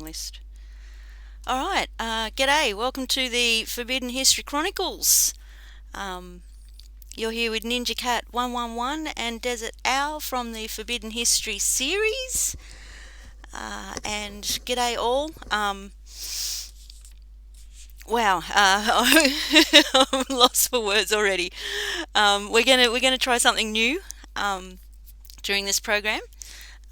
list. All right, g'day. Welcome to the Forbidden History Chronicles. You're here with NinjaCat 111 and Dezert-Owl from the Forbidden History series. And g'day all. Wow, I'm lost for words already. We're gonna try something new during this program.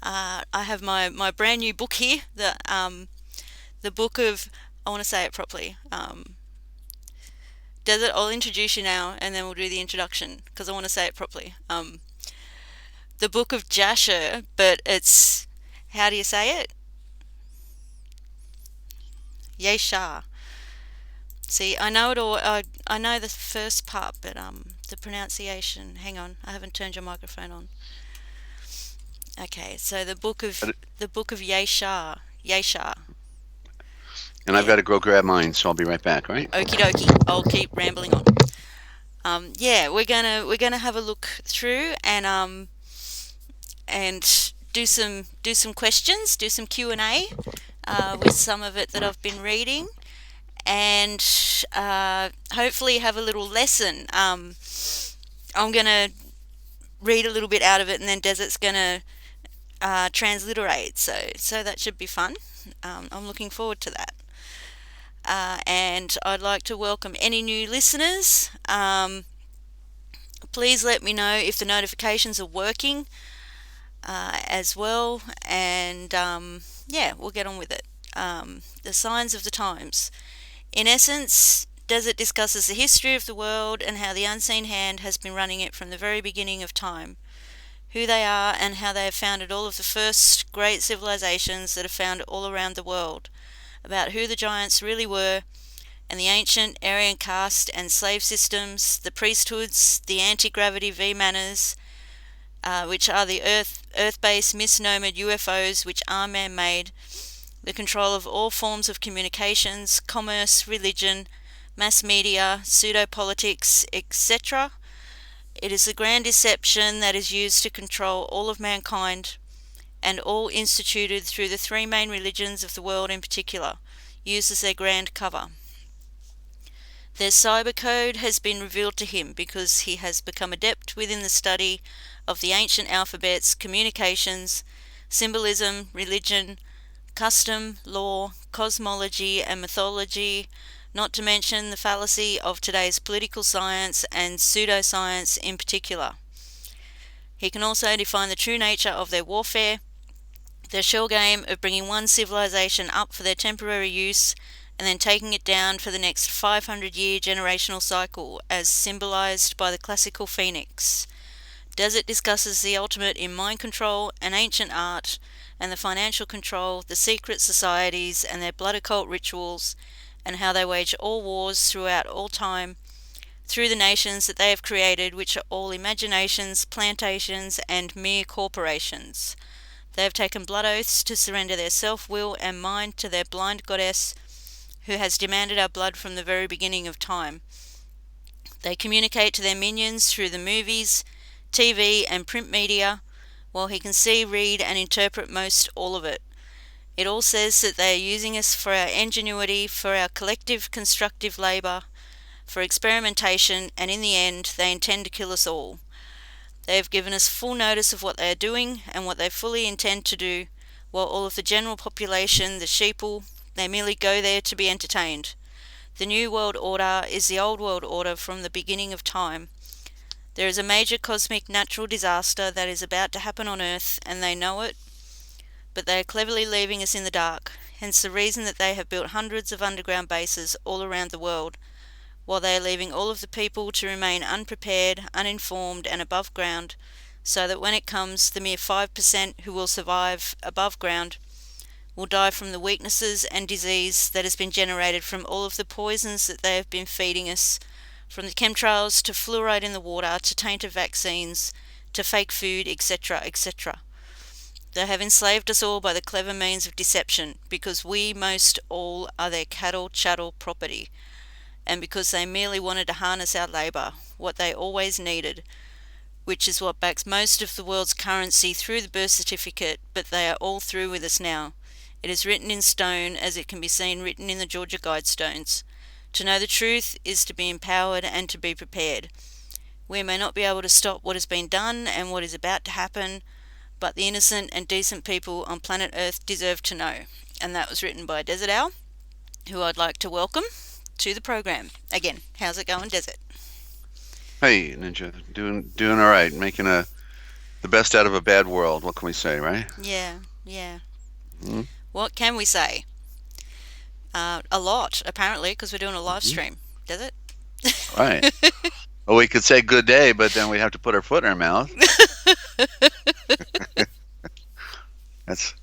I have my brand new book here, the book of, I want to say it properly. Desert, I'll introduce you now, and then we'll do the introduction because I want to say it properly. The book of Jasher, but it's, how do you say it? Yeshar. See, I know it all. I know the first part, but the pronunciation. Hang on, I haven't turned your microphone on. Okay, so the book of Yeshar. Yeshar. And I've got to go grab mine, so I'll be right back, right? Okie dokie. I'll keep rambling on. Yeah, we're gonna have a look through and do some questions, do some Q&A with some of it that I've been reading, and hopefully have a little lesson. I'm gonna read a little bit out of it, and then Desert's gonna transliterate. So that should be fun. I'm looking forward to that. And I'd like to welcome any new listeners. Please let me know if the notifications are working as well, and yeah, we'll get on with it. The signs of the times. In essence, Desert discusses the history of the world and how the unseen hand has been running it from the very beginning of time, who they are and how they have founded all of the first great civilizations that are found all around the world, about who the giants really were, and the ancient Aryan caste and slave systems, the priesthoods, the anti-gravity V-manners, which are the Earth-based misnomered UFOs which are man-made, the control of all forms of communications, commerce, religion, mass media, pseudo-politics, etc. It is the grand deception that is used to control all of mankind, and all instituted through the three main religions of the world in particular, used as their grand cover. Their cyber code has been revealed to him because he has become adept within the study of the ancient alphabets, communications, symbolism, religion, custom, law, cosmology and mythology, not to mention the fallacy of today's political science and pseudoscience in particular. He can also define the true nature of their warfare, their shell game of bringing one civilization up for their temporary use and then taking it down for the next 500-year generational cycle, as symbolized by the classical phoenix. Desert discusses the ultimate in mind control and ancient art, and the financial control, the secret societies and their blood occult rituals, and how they wage all wars throughout all time, through the nations that they have created, which are all imaginations, plantations, and mere corporations. They have taken blood oaths to surrender their self-will and mind to their blind goddess, who has demanded our blood from the very beginning of time. They communicate to their minions through the movies, TV, and print media, while he can see, read, and interpret most all of it. It all says that they are using us for our ingenuity, for our collective constructive labour, for experimentation, and in the end, they intend to kill us all. They have given us full notice of what they are doing and what they fully intend to do, while all of the general population, the sheeple, they merely go there to be entertained. The New World Order is the Old World Order from the beginning of time. There is a major cosmic natural disaster that is about to happen on Earth, and they know it, but they are cleverly leaving us in the dark, hence the reason that they have built hundreds of underground bases all around the world, while they are leaving all of the people to remain unprepared, uninformed, and above ground, so that when it comes, the mere 5% who will survive above ground will die from the weaknesses and disease that has been generated from all of the poisons that they have been feeding us, from the chemtrails to fluoride in the water to tainted vaccines to fake food, etc., etc. They have enslaved us all by the clever means of deception, because we most all are their cattle, chattel, property, and because they merely wanted to harness our labour, what they always needed, which is what backs most of the world's currency through the birth certificate, but they are all through with us now. It is written in stone, as it can be seen written in the Georgia Guidestones. To know the truth is to be empowered and to be prepared. We may not be able to stop what has been done and what is about to happen, but the innocent and decent people on planet Earth deserve to know. And that was written by Dezert-Owl, who I'd like to welcome to the program. Again, how's it going, Desert? Hey, Ninja, doing all right, making the best out of a bad world. What can we say, right? Yeah, yeah. Mm-hmm. What can we say? A lot, apparently, because we're doing a live stream. Does it? Right. Well, we could say good day, but then we have to put our foot in our mouth. That's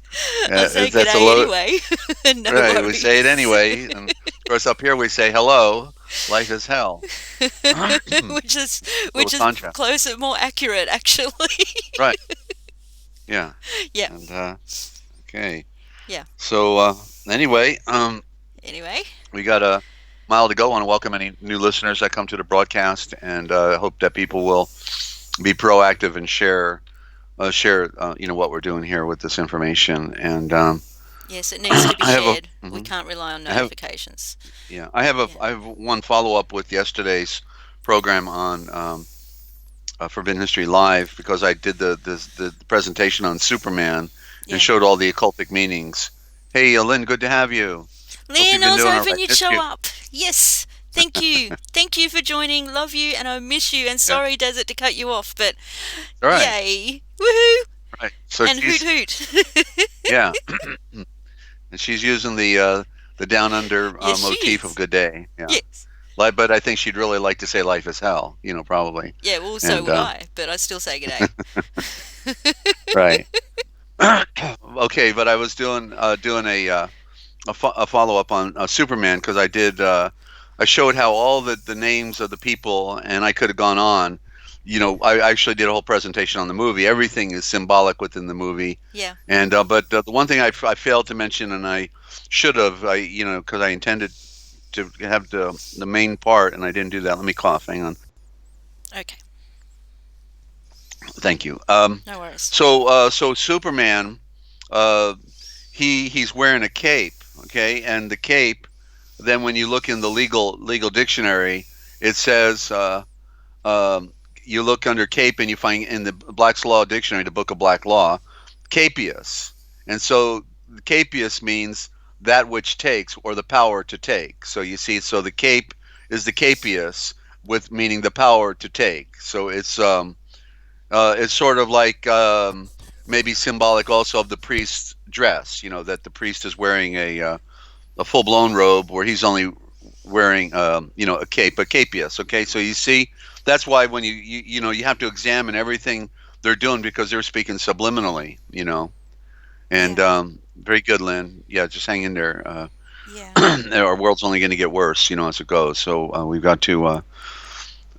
I say good that's a day low. anyway. No Right, we worries. say it anyway. And of course, up here we say hello. Life is hell. which is Little contrast. closer, more accurate, actually. Right. Yeah. Yeah. And okay. Yeah. So anyway, Anyway, we got a mile to go. I want to welcome any new listeners that come to the broadcast, and hope that people will be proactive and share what we're doing here with this information. And yes, it needs to be shared. We mhm. can't rely on I have- notifications. Yeah, I have one follow up with yesterday's program on Forbidden History Live, because I did the presentation on Superman Yeah. and showed all the occultic meanings. Hey, Lynn, good to have you. Lynn, been I was doing all hoping right. you'd Missed show you. up. Yes. Thank you. Thank you for joining. Love you, and I miss you. And sorry, Desert, to cut you off, but All right, yay. Woohoo! right. So And hoot she's hoot. yeah, and she's using the down under Yes, she motif is. of good day. Yeah, Yes. but I think she'd really like to say life is hell. Probably. Yeah, well, so And, would I, but I still say g'day. Right. Okay, but I was doing a follow up on Superman, because I showed how all the names of the people, and I could have gone on. I actually did a whole presentation on the movie. Everything is symbolic within the movie. Yeah. And but the one thing I failed to mention, and I should have, because I intended to have the main part, and I didn't do that. Let me cough. Hang on. Okay. Thank you. No worries. So Superman, he's wearing a cape, okay, and the cape. Then when you look in the legal dictionary, it says you look under cape and you find in the Black's Law Dictionary, the Book of Black Law, capious, and so capious means that which takes, or the power to take. So you see, so the cape is the capious, with meaning the power to take. So it's sort of like maybe symbolic also of the priest's dress. That the priest is wearing a full blown robe, where he's only wearing a cape, a capious. Okay, so you see, that's why when you have to examine everything they're doing, because they're speaking subliminally. And very good, Lynn. Yeah, just hang in there. Yeah. Our world's only going to get worse, as it goes. So we've got to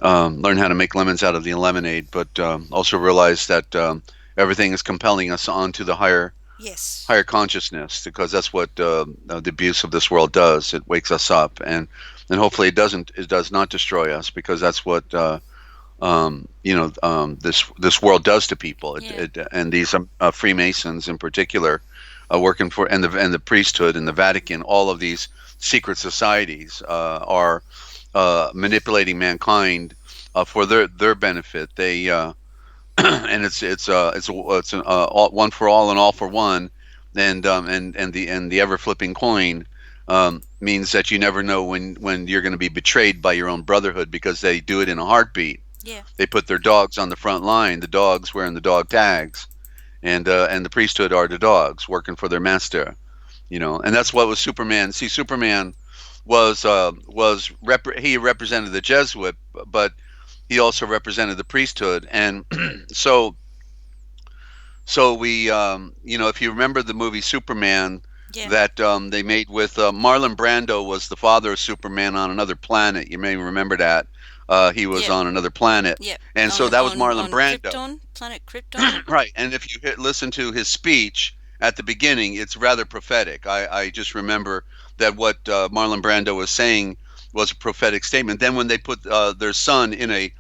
learn how to make lemons out of the lemonade, but also realize that everything is compelling us onto the higher Yes. consciousness, because that's what the abuse of this world does. It wakes us up, and hopefully it does not destroy us, because that's what this world does to people. Yeah. And these Freemasons in particular, working for, and the priesthood and the Vatican, all of these secret societies are manipulating mankind for their benefit. They and it's one for all and all for one, and the ever flipping coin means that you never know when you're going to be betrayed by your own brotherhood, because they do it in a heartbeat. Yeah. They put their dogs on the front line, the dogs wearing the dog tags, and the priesthood are the dogs working for their master. And that's what was Superman. See, Superman he represented the Jesuit, but he also represented the priesthood. And so we if you remember the movie Superman, Yeah. that they made with Marlon Brando, was the father of Superman on another planet. You may remember that. He was Yeah. on another planet. Yeah. And so that was Marlon on Brando. Krypton, planet Krypton. Right. And if you listen to his speech at the beginning, it's rather prophetic. I just remember that what Marlon Brando was saying was a prophetic statement. Then when they put their son in a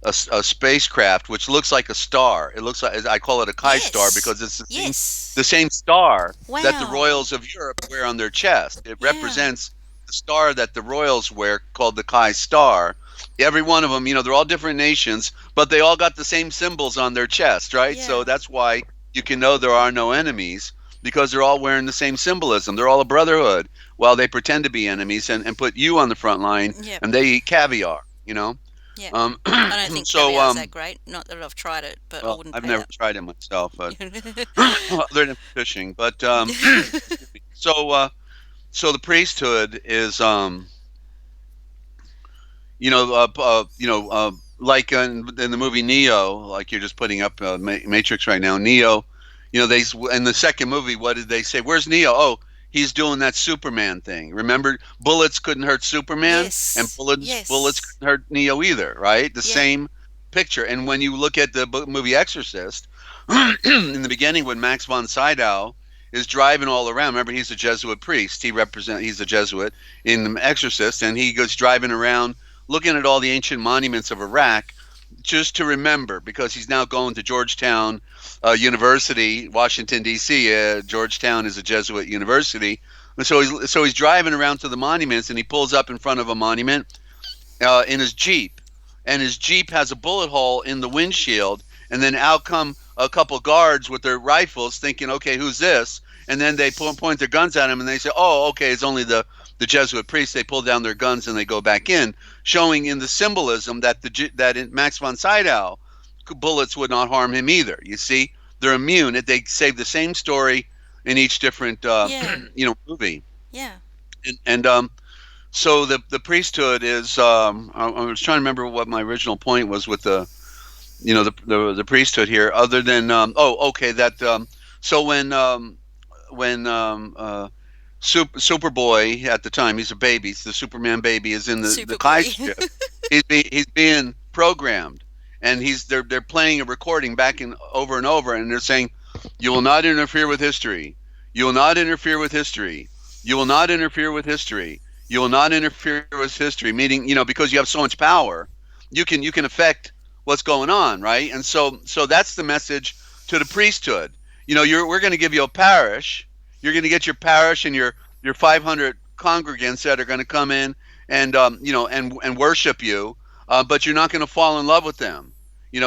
a spacecraft which looks like a star. It looks like, I call it a Chi star Yes. because it's Yes. the same star that the Wow. royals of Europe wear on their chest. It Yeah. represents the star that the royals wear, called the Chi star. Every one of them, they're all different nations, but they all got the same symbols on their chest, right? So Yeah. that's why you can know there are no enemies, because they're all wearing the same symbolism. They're all a brotherhood while they pretend to be enemies, and put you on the front line, Yep. and they eat caviar. Yep. Um, I don't think so, caviar's that great. Not that I've tried it, but I well, wouldn't I've pay never that. tried it myself, but other than fishing. But so so the priesthood is like in the movie Neo, like you're just putting up Matrix right now. Neo, they in the second movie, what did they say? Where's Neo? Oh, he's doing that Superman thing. Remember, bullets couldn't hurt Superman, and Yes. bullets Yes. couldn't hurt Neo either, right? The Yep. same picture. And when you look at the movie Exorcist, in the beginning, when Max von Sydow is driving all around, remember he's a Jesuit priest. He's a Jesuit in The Exorcist, and he goes driving around looking at all the ancient monuments of Iraq, just to remember, because he's now going to Georgetown University, Washington D.C. Georgetown is a Jesuit university, and so he's driving around to the monuments, and he pulls up in front of a monument in his Jeep, and his Jeep has a bullet hole in the windshield, and then out come a couple guards with their rifles, thinking, okay, who's this? And then they point their guns at him, and they say, oh, okay, it's only the Jesuit priests. They pull down their guns and they go back in, showing in the symbolism that that in Max von Sydow, bullets would not harm him either. You see, they're immune. They say the same story in each different Yeah. movie, Yeah. and so the priesthood is. I was trying to remember what my original point was with the priesthood here, other than oh, okay, that so when Superboy, at the time, he's a baby, the Superman baby, is in the Kai Superboy. ship. He's being programmed, and they're playing a recording back and over, and they're saying, "You will not interfere with history. You will not interfere with history. You will not interfere with history. You will not interfere with history." Meaning, because you have so much power, you can affect what's going on, right? And so that's the message to the priesthood. We're going to give you a parish. You're going to get your parish and your 500 congregants that are going to come in and and worship you, but you're not going to fall in love with them,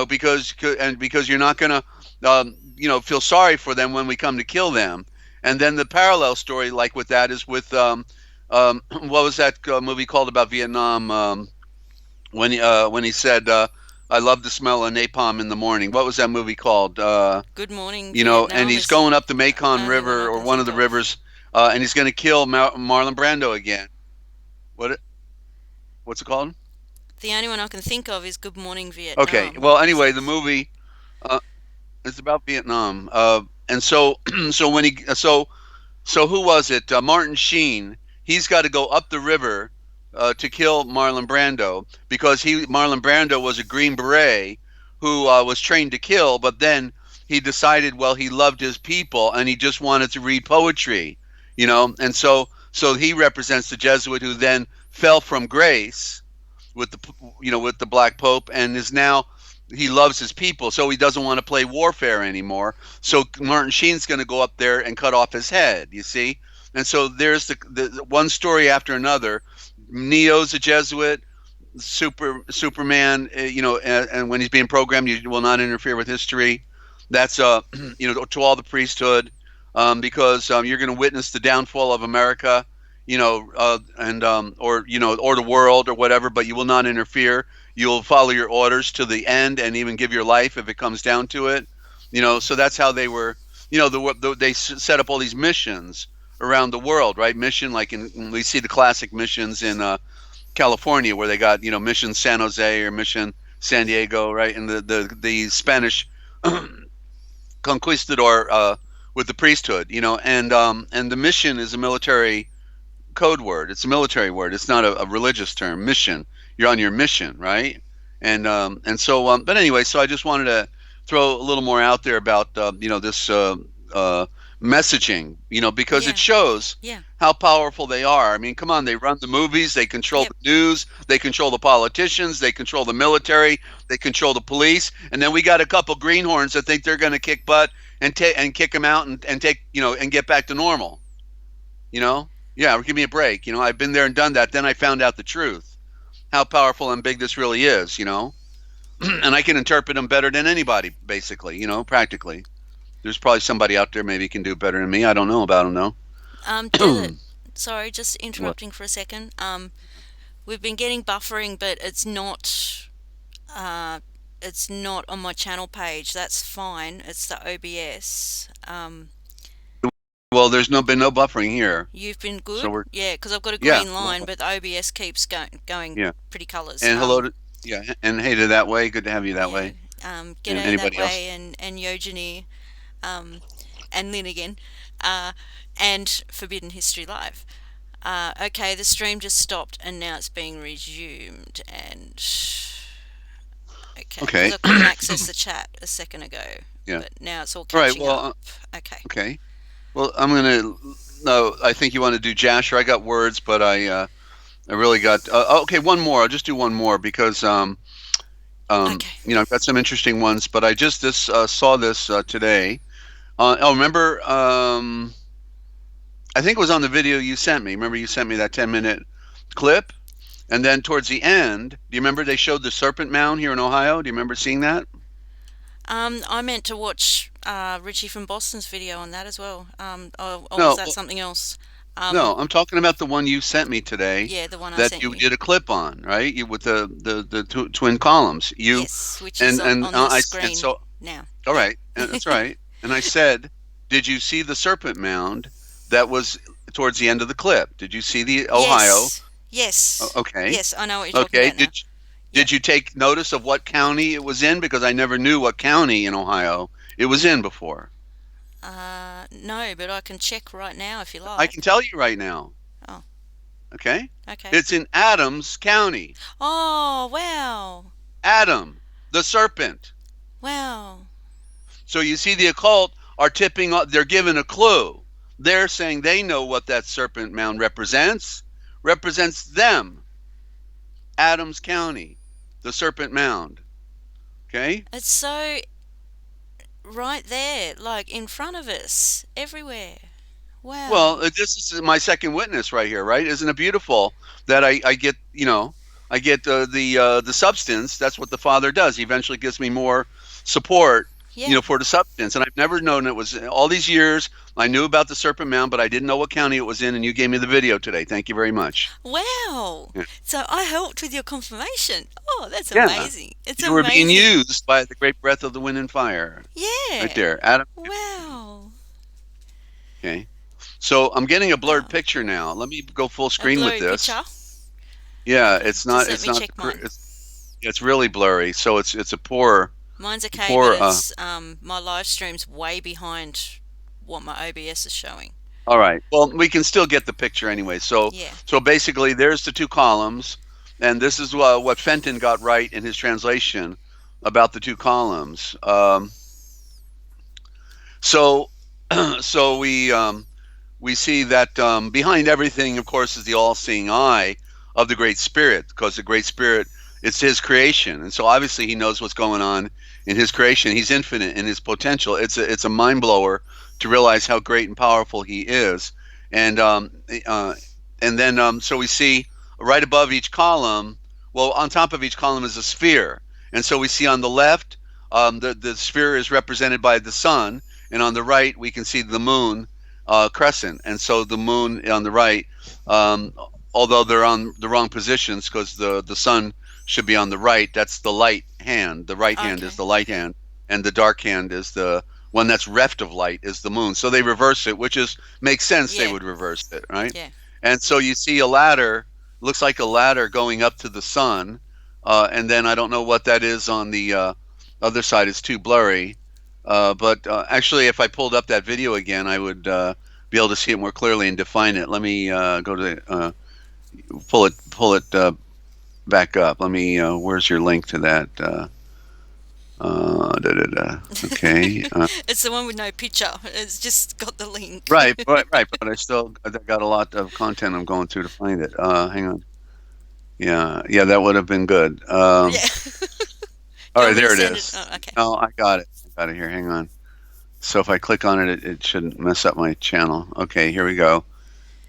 because you're not going to feel sorry for them when we come to kill them. And then the parallel story, like with that, is with what was that movie called about Vietnam? When he said, "I love the smell of napalm in the morning." What was that movie called? Good Morning And Vietnam he's is going up the the Mekong only one I River, or can one of think the of. rivers, and he's going to kill Marlon Brando again. What what's it called? The only one I can think of is Good Morning Okay. Vietnam. Well, Is anyway, it? the movie is about Vietnam, and so when he so who was it? Martin Sheen. He's got to go up the river to kill Marlon Brando, because Marlon Brando was a Green Beret who was trained to kill, but then he decided, well, he loved his people and he just wanted to read poetry, and so he represents the Jesuit who then fell from grace with the Black Pope, and is now, he loves his people, so he doesn't want to play warfare anymore. So Martin Sheen's going to go up there and cut off his head. You see, and so there's the one story after another. Neo's a Jesuit. Superman, and when he's being programmed, you will not interfere with history. That's to all the priesthood, because you're going to witness the downfall of America, and or the world or whatever, but you will not interfere. You'll follow your orders to the end, and even give your life if it comes down to it. So that's how they were. They set up all these missions around the world, right? Mission, like we see the classic missions in California, where they got Mission San Jose or Mission San Diego, right? And the Spanish conquistador with the priesthood, and the mission is a military code word. It's a military word. It's not a religious term. Mission. You're on your mission, right? And so, but anyway, so I just wanted to throw a little more out there about this messaging, because it Yeah. shows Yeah. how powerful they are. I mean, come on, they run the movies, they control Yep. the news, they control the politicians, they control the military, they control the police, and then we got a couple greenhorns that think they're going to kick butt and kick them out and take, and get back to normal. Yeah, give me a break. I've been there and done that. Then I found out the truth, how powerful and big this really is. And I can interpret them better than anybody, basically. Practically. There's probably somebody out there maybe can do better than me. I don't know about them Desert. though. Sorry, just What? interrupting for a second. We've been getting buffering, but uh, it's not on my channel page. That's fine. It's the OBS. Well, there's been no buffering here, You've been so good, we're yeah, because I've got a yeah, green line, but the OBS keeps going yeah. pretty colours. And hello to yeah, and hey to that way. Good to have you that Yeah. way. And G'day that anybody else? way, and Yogini, um, and Lynn again, uh, and Forbidden History Live. Okay, the stream just stopped and now it's being resumed. And okay, because Okay. I couldn't access the chat a second ago, Yeah. but now it's all All right. catching Well, up. Okay. okay. Well, I'm gonna. No, I think you want to do Jasher. I got words, but I really got. Okay, one more. I'll just do one more because Okay. I've got some interesting ones. But I just this saw this today. Remember? I think it was on the video you sent me. Remember, you sent me that 10-minute clip, and then towards the end, do you remember they showed the Serpent Mound here in Ohio? Do you remember seeing that? I meant to watch Richie from Boston's video on that as well. Or was No, that something else? Um, no. I'm talking about the one you sent me today yeah, the one I that sent you you. did a clip on, right? You with the twin columns. You Yes, which is and on the and screen so now. all Yeah. right, and that's right. And I said, did you see the Serpent Mound that was towards the end of the clip? Did you see the Ohio? Yes. Yes. Okay, Yes, I know what you're talking okay. about now. Did Yep. you take notice of what county it was in? Because I never knew what county in Ohio it was in before. No, but I can check right now if you I like. can tell you right now. Oh, Okay, okay. it's in Adams County. Oh, wow. Adam, the serpent. Wow. So you see, the occult are tipping up. They're given a clue. They're saying they know what that serpent mound represents. Represents them. Adams County, the serpent mound. Okay. It's so right there, like in front of us, everywhere. Well, Wow. this is my second witness right here, right? Isn't it beautiful that I get, I get the substance. That's what the Father does. He eventually gives me more support, Yeah. for the substance. And I've never known it was all these years. I knew about the Serpent Mound, but I didn't know what county it was in. And you gave me the video today. Thank you very much. Wow. Yeah, So I helped with your confirmation. Oh, that's yeah. amazing. It's You were being amazing. used by the great breath of the wind and fire, right Yeah. there, Adam. Wow. Okay. So I'm getting a blurred Wow. picture now. Let me go full A screen with blurry this. picture. Yeah, it's Just not. let It's me not. check mine. It's really blurry. So it's a poor, Mine's okay, but poor. it's my live stream's way behind what my OBS is showing. All right. Well, we can still get the picture anyway. So Yeah. so basically, there's the two columns, and this is what Fenton got right in his translation about the two columns. So so we see that behind everything, of course, is the all-seeing eye of the Great Spirit, because the Great Spirit, it's His creation, and so obviously He knows what's going on in His creation. He's infinite in His potential. It's a mind blower to realize how great and powerful He is, and uh, and then so we see right above each column. Well, on top of each column is a sphere, and so we see on the left the sphere is represented by the sun, and on the right we can see the moon crescent. And so the moon on the right, um, although they're on the wrong positions because the sun should be on the right, that's the light hand. The right hand is Okay. the light hand, and the dark hand is the one that's reft of light, is the moon. So they reverse it, which is makes sense. They Yeah. would reverse it, right? Yeah. And so you see a ladder, looks like a ladder going up to the sun, and then I don't know what that is on the other side. It's too blurry. But actually, if I pulled up that video again, I would be able to see it more clearly and define it. Let me go to pull it back up. Let me. Where's your link to that? Da, da, da. Okay. It's the one with no picture. It's just got the link. Right, right. But I got a lot of content I'm going through to find it. Hang on. Yeah, yeah, that would have been good. Yeah. Do All you right, want me to there it send it? is. Oh, okay. No, I got it. I got it here. Hang on. So if I click on it, it shouldn't mess up my channel. Okay, here we go.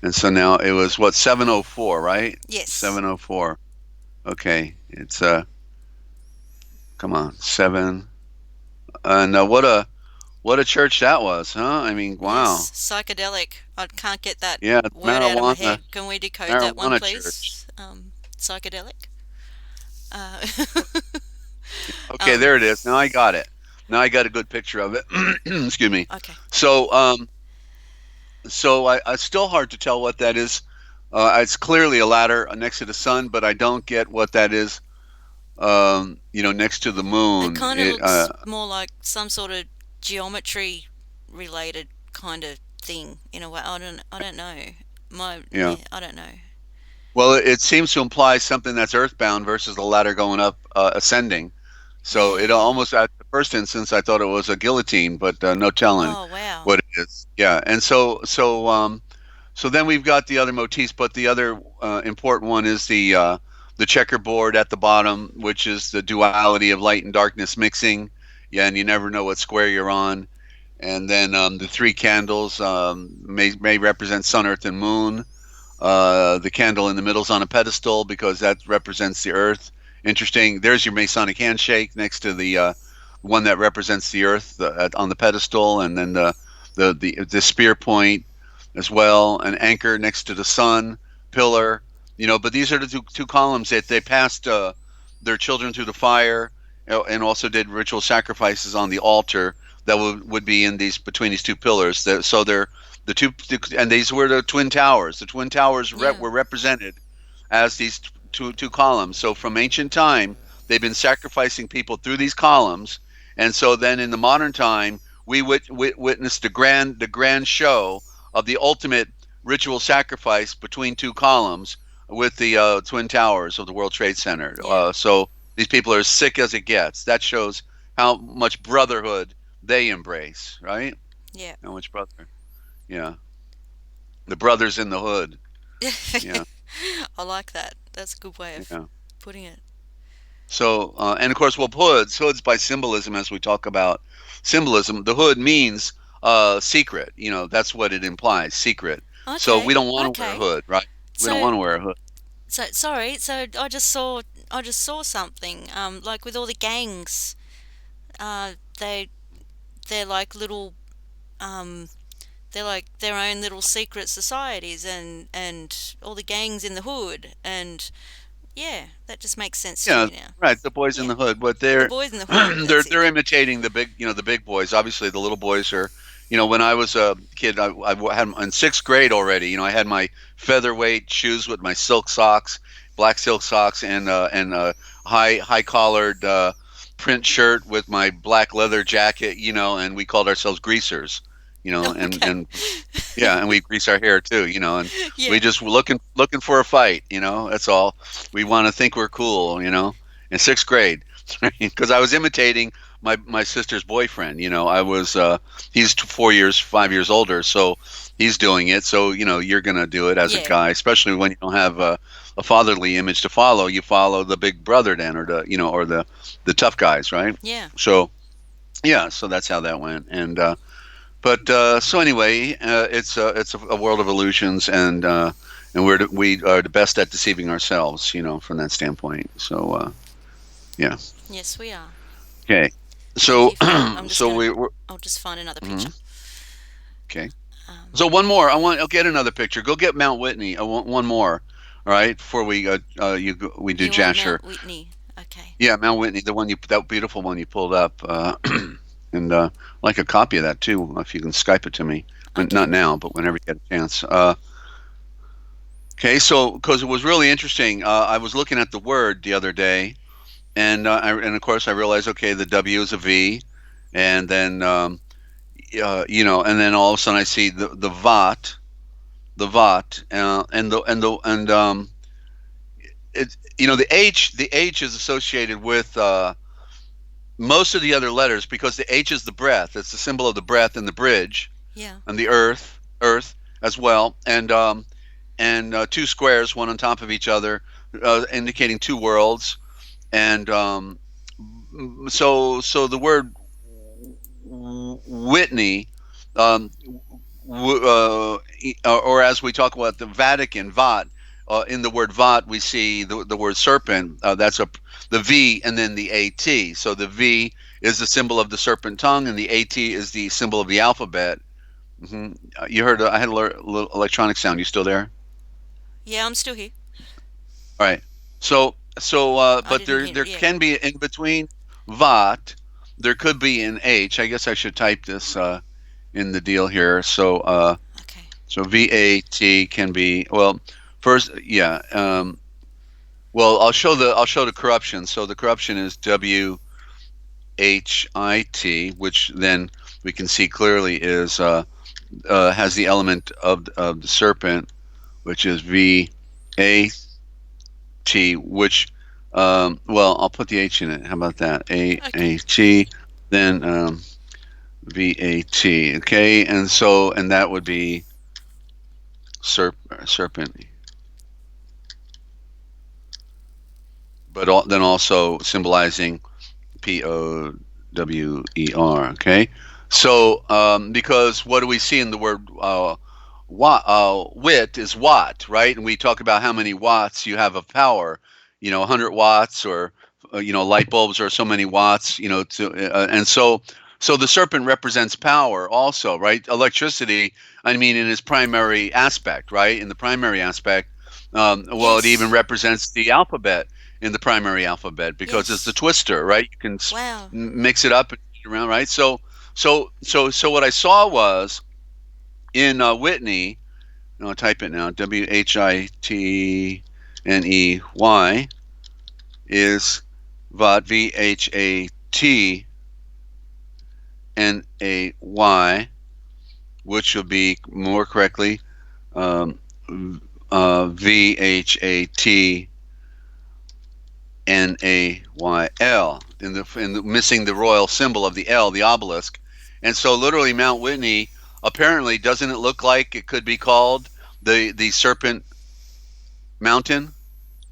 And so now it was what 7:04, right? Yes. 7:04. Okay, it's come on, 7. And what a church that was, huh? I mean, wow. Yes. Psychedelic. I can't get that Yeah, word out of my marijuana head. Can we decode that one, marijuana church. please? Psychedelic. Uh, Okay, um. there it is. Now I got it. Now I got a good picture of it. Excuse me. Okay. So it's still hard to tell what that is. It's clearly a ladder next to the sun, but I don't get what that is. Next to the It moon. kind of looks more like some sort of geometry related kind of thing in a way. I don't know. Yeah. I don't know. Well, it seems to imply something that's earthbound versus the ladder going up, ascending. So Yeah. it almost, at the first instance, I thought it was a guillotine, but no telling Oh wow. what it is. Yeah, and so then we've got the other motifs, but the other important one is the checkerboard at the bottom, which is the duality of light and darkness mixing. Yeah, and you never know what square you're on. And then the three candles may represent sun, earth, and moon. The candle in the middle is on a pedestal because that represents the earth. Interesting. There's your Masonic handshake next to the one that represents the earth on the pedestal, and then the spear point as well, an anchor next to the sun pillar. But these are the two columns that they passed their children through the fire, and also did ritual sacrifices on the altar that would be in these between these two pillars. So they're and these were the twin towers. The twin towers Yeah. were represented as these two columns. So from ancient time, they've been sacrificing people through these columns, and so then in the modern time, we witnessed the grand show of the ultimate ritual sacrifice between two columns with the twin towers of the World Trade Center. Yeah. So these people are as sick as it gets. That shows how much brotherhood they embrace, right? Yeah. How much brother? Yeah, the brothers in the hood. Yeah, I like that. That's a good way of yeah. putting it. So, and of course, well, hoods by symbolism, as we talk about symbolism, the hood means secret. That's what it implies, secret. So we Okay. don't want to wear a Okay. hood, right? We don't So want to wear a hood. sorry. So I just saw something. Like with all the gangs, uh, they they're like little um they're like their own little secret societies, and all the gangs in the hood, and yeah, that just makes sense to Yeah, me now. right. The boys in Yeah, the hood, but the they're boys in the hood. they're That's they're it. imitating the big boys. Obviously, the little boys are. When I was a kid, I had in sixth grade already. I had my featherweight shoes with my silk socks, black silk socks, and high collared print shirt with my black leather jacket. And we called ourselves greasers. Okay. And yeah, and we grease our hair too. And we Yeah. just were looking for a fight. That's all. We want to think we're cool. In sixth grade, because I was imitating my sister's boyfriend. I was he's 4 years, 5 years older, so he's doing it. So you're gonna do it as a Yeah. guy, especially when you don't have a fatherly image to follow. You follow the big brother then, or the tough guys, right? Yeah. So yeah, so that's how that went. And but so anyway, it's a world of illusions, and we are the best at deceiving ourselves, from that standpoint. So yeah, Yes, we are. okay. Thank So you for that. I'm just so gonna. we're I'll just find another picture. mhm, okay. Um, So one more. I'll get another picture. Go get Mount Whitney. I want one more. All right, before we do you want Jasher. Mount Whitney? Okay. Yeah, Mount Whitney, the one that beautiful one you pulled up, and like a copy of that too, if you can Skype it to me. Okay. Not now, but whenever you get a chance. Okay, so because it was really interesting, I was looking at the word the other day, and of course I realized, okay, the W is a V, and then and then all of a sudden I see the Vat, and it the H is associated with most of the other letters, because the H is the breath. It's the symbol of the breath and the bridge Yeah. and the earth as well, and two squares, one on top of each other, indicating two worlds. And so the word Whitney, um, or as we talk about the Vatican, Vat. In the word Vat, we see the word serpent. That's the V and then the AT. So the V is the symbol of the serpent tongue, and the AT is the symbol of the alphabet. Hmm. You heard I had a little electronic sound. You still there? Yeah, I'm still here. All right. I But didn't hear. there Yeah. can be in between Vat. There could be an H. I guess I should type this in the deal here. Okay. So VAT can be, well, first, yeah. Well, I'll show the corruption. So the corruption is WHIT, which then we can see clearly is has the element of the serpent, which is VAT, which well, I'll put the H in it. How about that? Okay. AAT, then VAT. Okay, and that would be serpent, but then also symbolizing POWER. Okay, so because what do we see in the word wit is watt, right? And we talk about how many watts you have of power. 100 watts, or light bulbs are so many watts. And so the serpent represents power also, right? Electricity, I mean, in its primary aspect, right? In the primary aspect, well, it even Yes. represents the alphabet in the primary alphabet because it's the Yes. twister, right? You can Wow. mix it up and around, right? So what I saw was in Whitney. I'll type it now. WHITNEY is VAT, VHATNAY, which will be more correctly um, VHATNAYL, in the missing the royal symbol of the L, the obelisk. And so literally Mount Whitney, apparently, doesn't it look like it could be called the serpent mountain,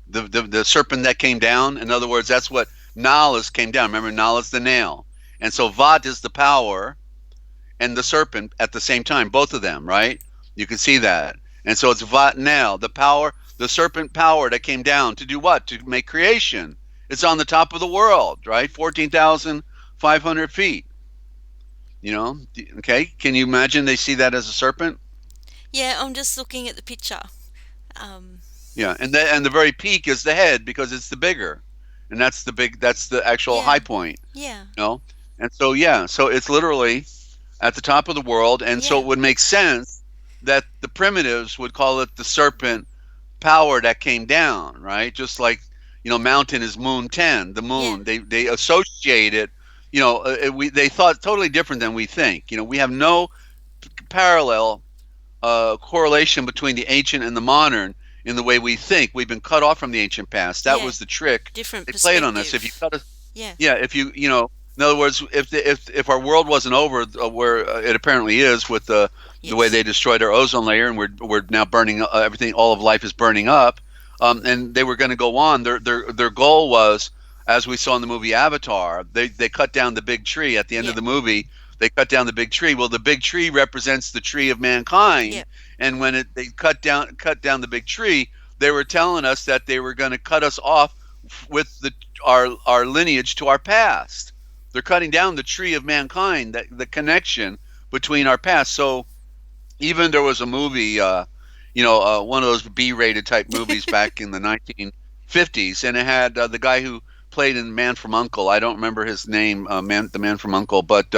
the serpent that came down? In other words, that's what Nahlas came down. Remember, Nahlas the nail, and so Vat is the power and the serpent at the same time, both of them, right? You can see that. And so it's Vat now, the power, the serpent power that came down to do what? To make creation. It's on the top of the world, right? 14,500 feet. Okay? Can you imagine they see that as a serpent? Yeah, I'm just looking at the picture. Um, Yeah, and the very peak is the head because it's the bigger, and that's the actual yeah. high point. Yeah. You know, and so yeah, so it's literally at the top of the world, and so Yeah. it would make sense that the primitives would call it the serpent power that came down, right? Just like mountain is moon 10, the Yeah. moon. They associate it. They thought totally different than we think. We have no parallel correlation between the ancient and the modern in the way we think. We've been cut off from the ancient past. That Yeah. was the trick Different they played on us. If you perspective. cut us, Yeah. yeah, if in other words, if our world wasn't over, where it apparently is, with the way Yes. they destroyed our ozone layer, and we're now burning everything. All of life is burning up, and they were going to go on. Their goal was, as we saw in the movie Avatar, they cut down the big tree at the end of Yeah. the movie. They cut down the big tree. Well, the big tree represents the tree of mankind, Yeah. and when they cut down the big tree, they were telling us that they were going to cut us off with our lineage to our past. They're cutting down the tree of mankind, that the connection between our past. So even there was a movie, one of those B-rated type movies back in the 1950s, and it had the guy who played in Man from Uncle. I don't remember his name, the Man from Uncle, but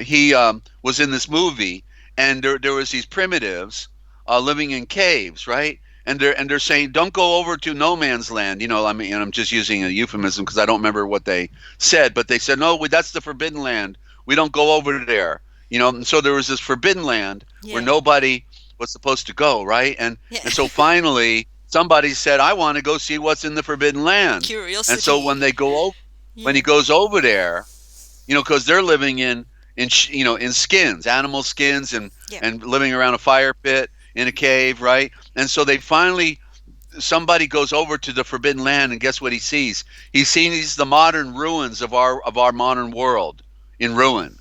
he was in this movie, and there was these primitives living in caves, right? And they're saying, don't go over to no man's land. I mean, and I'm just using a euphemism because I don't remember what they said, but they said, no, that's the forbidden land. We don't go over there. And so there was this forbidden land where Yeah. nobody was supposed to go, right? Yeah. And so finally somebody said, I want to go see what's in the forbidden land. And so when Curiosity. they go over, when he Yeah. goes over there, because they're living in skins, animal skins, and Yep. living around a fire pit in a cave, right? And so they finally somebody goes over to the forbidden land, and guess what he sees? He sees the modern ruins of our modern world in ruin.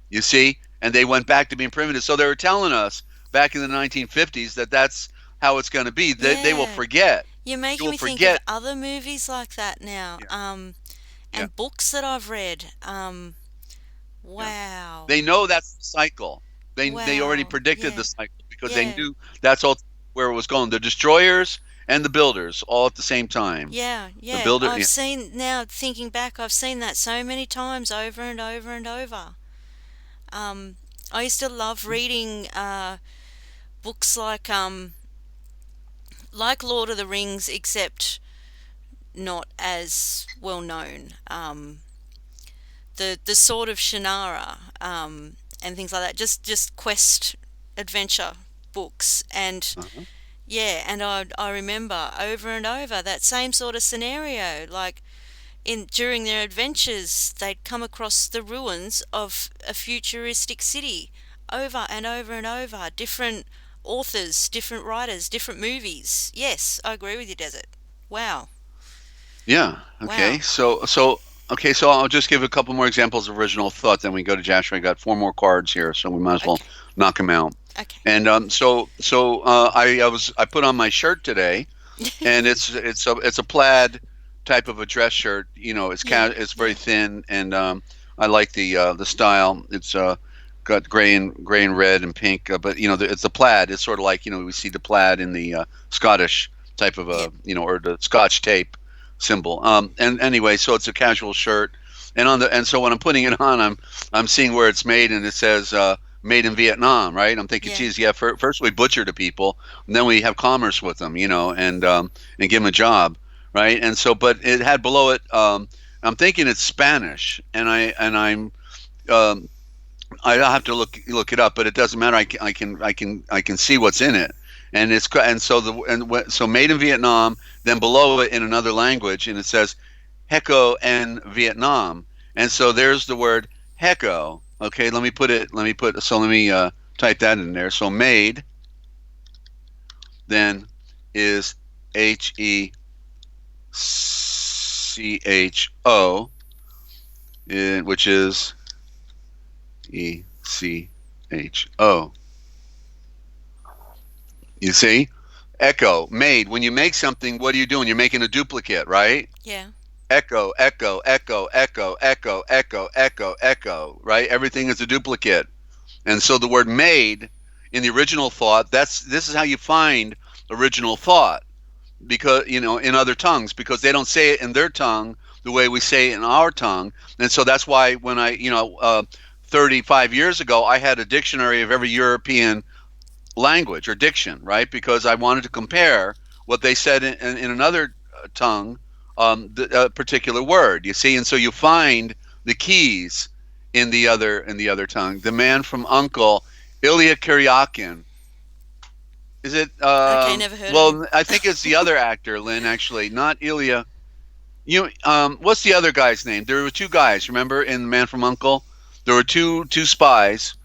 You see, and they went back to being primitive. So they were telling us back in the 1950s that that's how it's going to be. They will Yeah. forget. You're You making will me think of forget. other movies like that now. Yeah, yeah, And books that I've read. yeah. Wow. They know that's the cycle. They already Wow. predicted the Yeah. cycle because they Yeah. knew that's all where it was going. The destroyers and the builders all at the same time. Yeah. The Yeah. builder, I've yeah, seen, now thinking back, I've seen that so many times over and over and over. Um, I used to love reading books like Lord of the Rings, except not as well known. The Sword of Shannara, and things like that. Just quest adventure books, and uh-huh. yeah, and I remember over and over that same sort of scenario. Like in during their adventures, they'd come across the ruins of a futuristic city over and over and over. Different authors, different writers, different movies. Yes, I agree with you, Desert. Wow, Yeah. Okay. wow. So I'll just give a couple more examples of original thought. Then we go to Joshua. I got four more cards here, so we might as well Okay, knock them out. okay. And I put on my shirt today, and it's a plaid type of a dress shirt. Yeah, It's very yeah, thin, and I like the style. It's got gray and red and pink, but it's the plaid. It's sort of like we see the plaid in the Scottish type of yeah, or the Scotch tape symbol. And anyway, so it's a casual shirt, and so when I'm putting it on, I'm seeing where it's made, and it says. Made in Vietnam, right? I'm thinking, yeah. geez, yeah. First we butcher the people, and then we have commerce with them, and give them a job, right? And so, but it had below it. I'm thinking it's Spanish, um, I have to look it up, but it doesn't matter. I can see what's in it, so made in Vietnam. Then below it in another language, and it says Heko en Vietnam, and so there's the word Heko. Okay, let me put it. Let me put. So let me type that in there. So made then is Hecho, which is Echo. You see? Echo, made. When you make something, what are you doing? You're making a duplicate, right? Yeah. Echo, echo, echo, echo, echo, echo, echo, echo, right? Everything is a duplicate. And so the word made in the original thought, this is how you find original thought because in other tongues because they don't say it in their tongue the way we say it in our tongue. And so that's why when I 35 years ago I had a dictionary of every European language or diction, right? Because I wanted to compare what they said in another tongue, the particular word. You see, and so you find the keys in the other tongue. The man from Uncle, Ilya Kuryakin. Is it? Okay, never heard of him. Well, I think it's the other actor, Lynn. Actually, not Ilya. What's the other guy's name? There were two guys. Remember, in The Man from Uncle, there were two spies,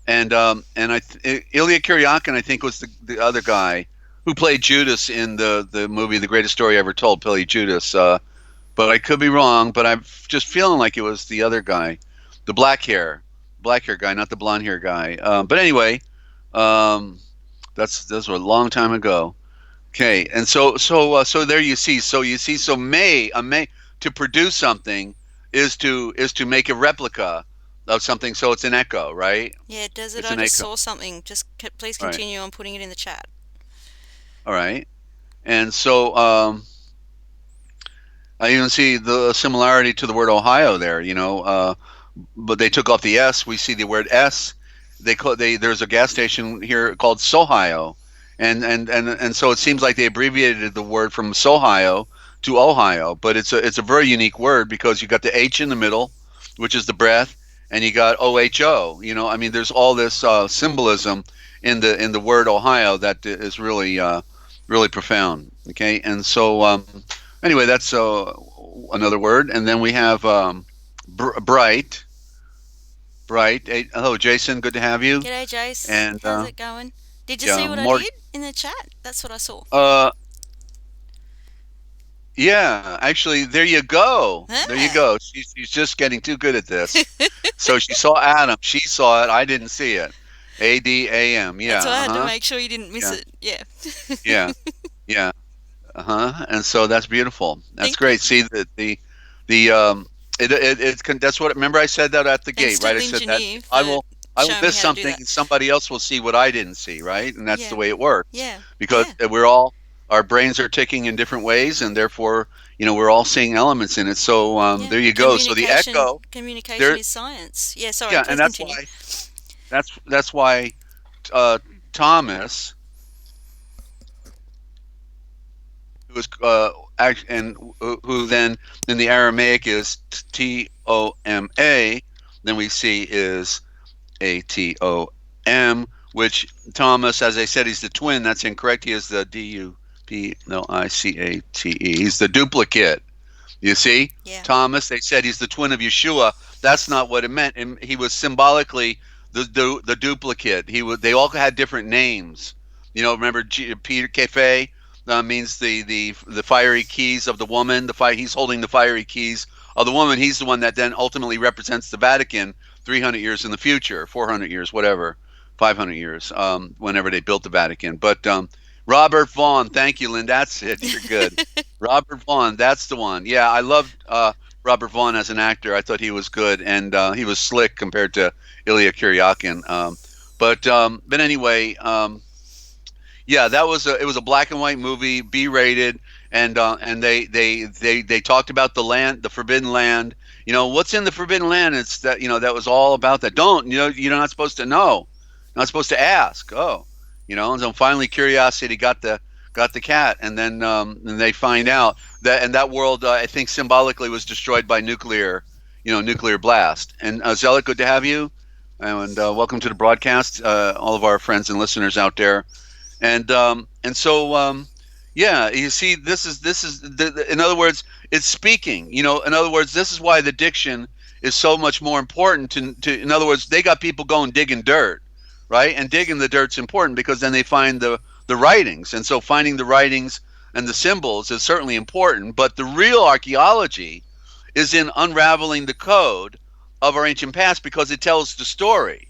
and Ilya Kuryakin, I think, was the other guy who played Judas in the movie The Greatest Story Ever Told, played Judas. But I could be wrong. But I'm just feeling like it was the other guy, the black hair guy, not the blonde hair guy. But anyway, um, those were a long time ago. Okay, and so there you see. So may to produce something is to make a replica of something. So it's an echo, right? Yeah, Desert, It's I an just echo. saw something. Just please All right. continue on putting it in the chat. All right. And so I even see the similarity to the word Ohio there. But they took off the S. We see the word S. There's a gas station here called Sohio, and so it seems like they abbreviated the word from Sohio to Ohio, but it's a very unique word because you got the H in the middle, which is the breath, and you got OHO. I mean, there's all this symbolism in the word Ohio that is really really profound. Okay, and so anyway, that's another word, and then we have bright, bright. Hey, hello, Jason. Good to have you. G'day, Jace. And How's it going? Did you see yeah, what I more. did in the chat? That's what I saw. Uh, yeah. Actually, there you go. There you Ah. go. She's just getting too good at this. So she saw Adam. She saw it. I didn't see it. Adam. That's Yeah. why I had to Uh-huh. make sure you didn't miss Yeah. it. Yeah. Yeah. Yeah. Uh-huh. And so that's beautiful. That's Thank you. great. See the that's what, remember I said that at the Thanks gate, to right? I said that Engineer I for will I will showing me miss how to do something that. and somebody else will see what I didn't see, right? And that's the Yeah. way it works. Yeah. Because Yeah. we're all our brains are ticking in different ways, and therefore, we're all seeing elements in it. So Yeah. there you go. So the Communication. echo Communication there, is science. Yeah. Sorry. yeah, and Please that's continue. why that's why uh, Thomas, who is and who then in the Aramaic is Toma, then we see is Atom, which Thomas, as I said, he's the twin. That's incorrect. He is the Dup, no, Icate. He's the duplicate. You see, Yeah. Thomas. They said he's the twin of Yeshua. That's not what it meant. And he was symbolically the duplicate. They all had different names. Remember Peter Cafe means the fiery keys of the woman. He's holding the fiery keys of the woman. He's the one that then ultimately represents the Vatican 300 years in the future, 400 years, whatever, 500 years, whenever they built the Vatican. But Robert Vaughn, thank you, Lynn. That's it. You're good. Robert Vaughn, that's the one. Yeah, I loved Robert Vaughn as an actor. I thought he was good, and he was slick compared to Ilya Kuryakin. But anyway, yeah, it was a black and white movie, B rated, and they talked about the land, the forbidden land. What's in the forbidden land? It's that that was all about that. You're not supposed to know, not supposed to ask. Oh, and so finally curiosity got the cat, and they find out that world I think symbolically was destroyed by nuclear blast. And Zealot, good to have you, and welcome to the broadcast, all of our friends and listeners out there. And so yeah, you see, in other words, it's speaking. In other words, this is why the diction is so much more important. In other words, they got people going digging dirt, right? And digging the dirt's important because then they find the writings, and so finding the writings and the symbols is certainly important. But the real archaeology is in unraveling the code of our ancient past because it tells the story.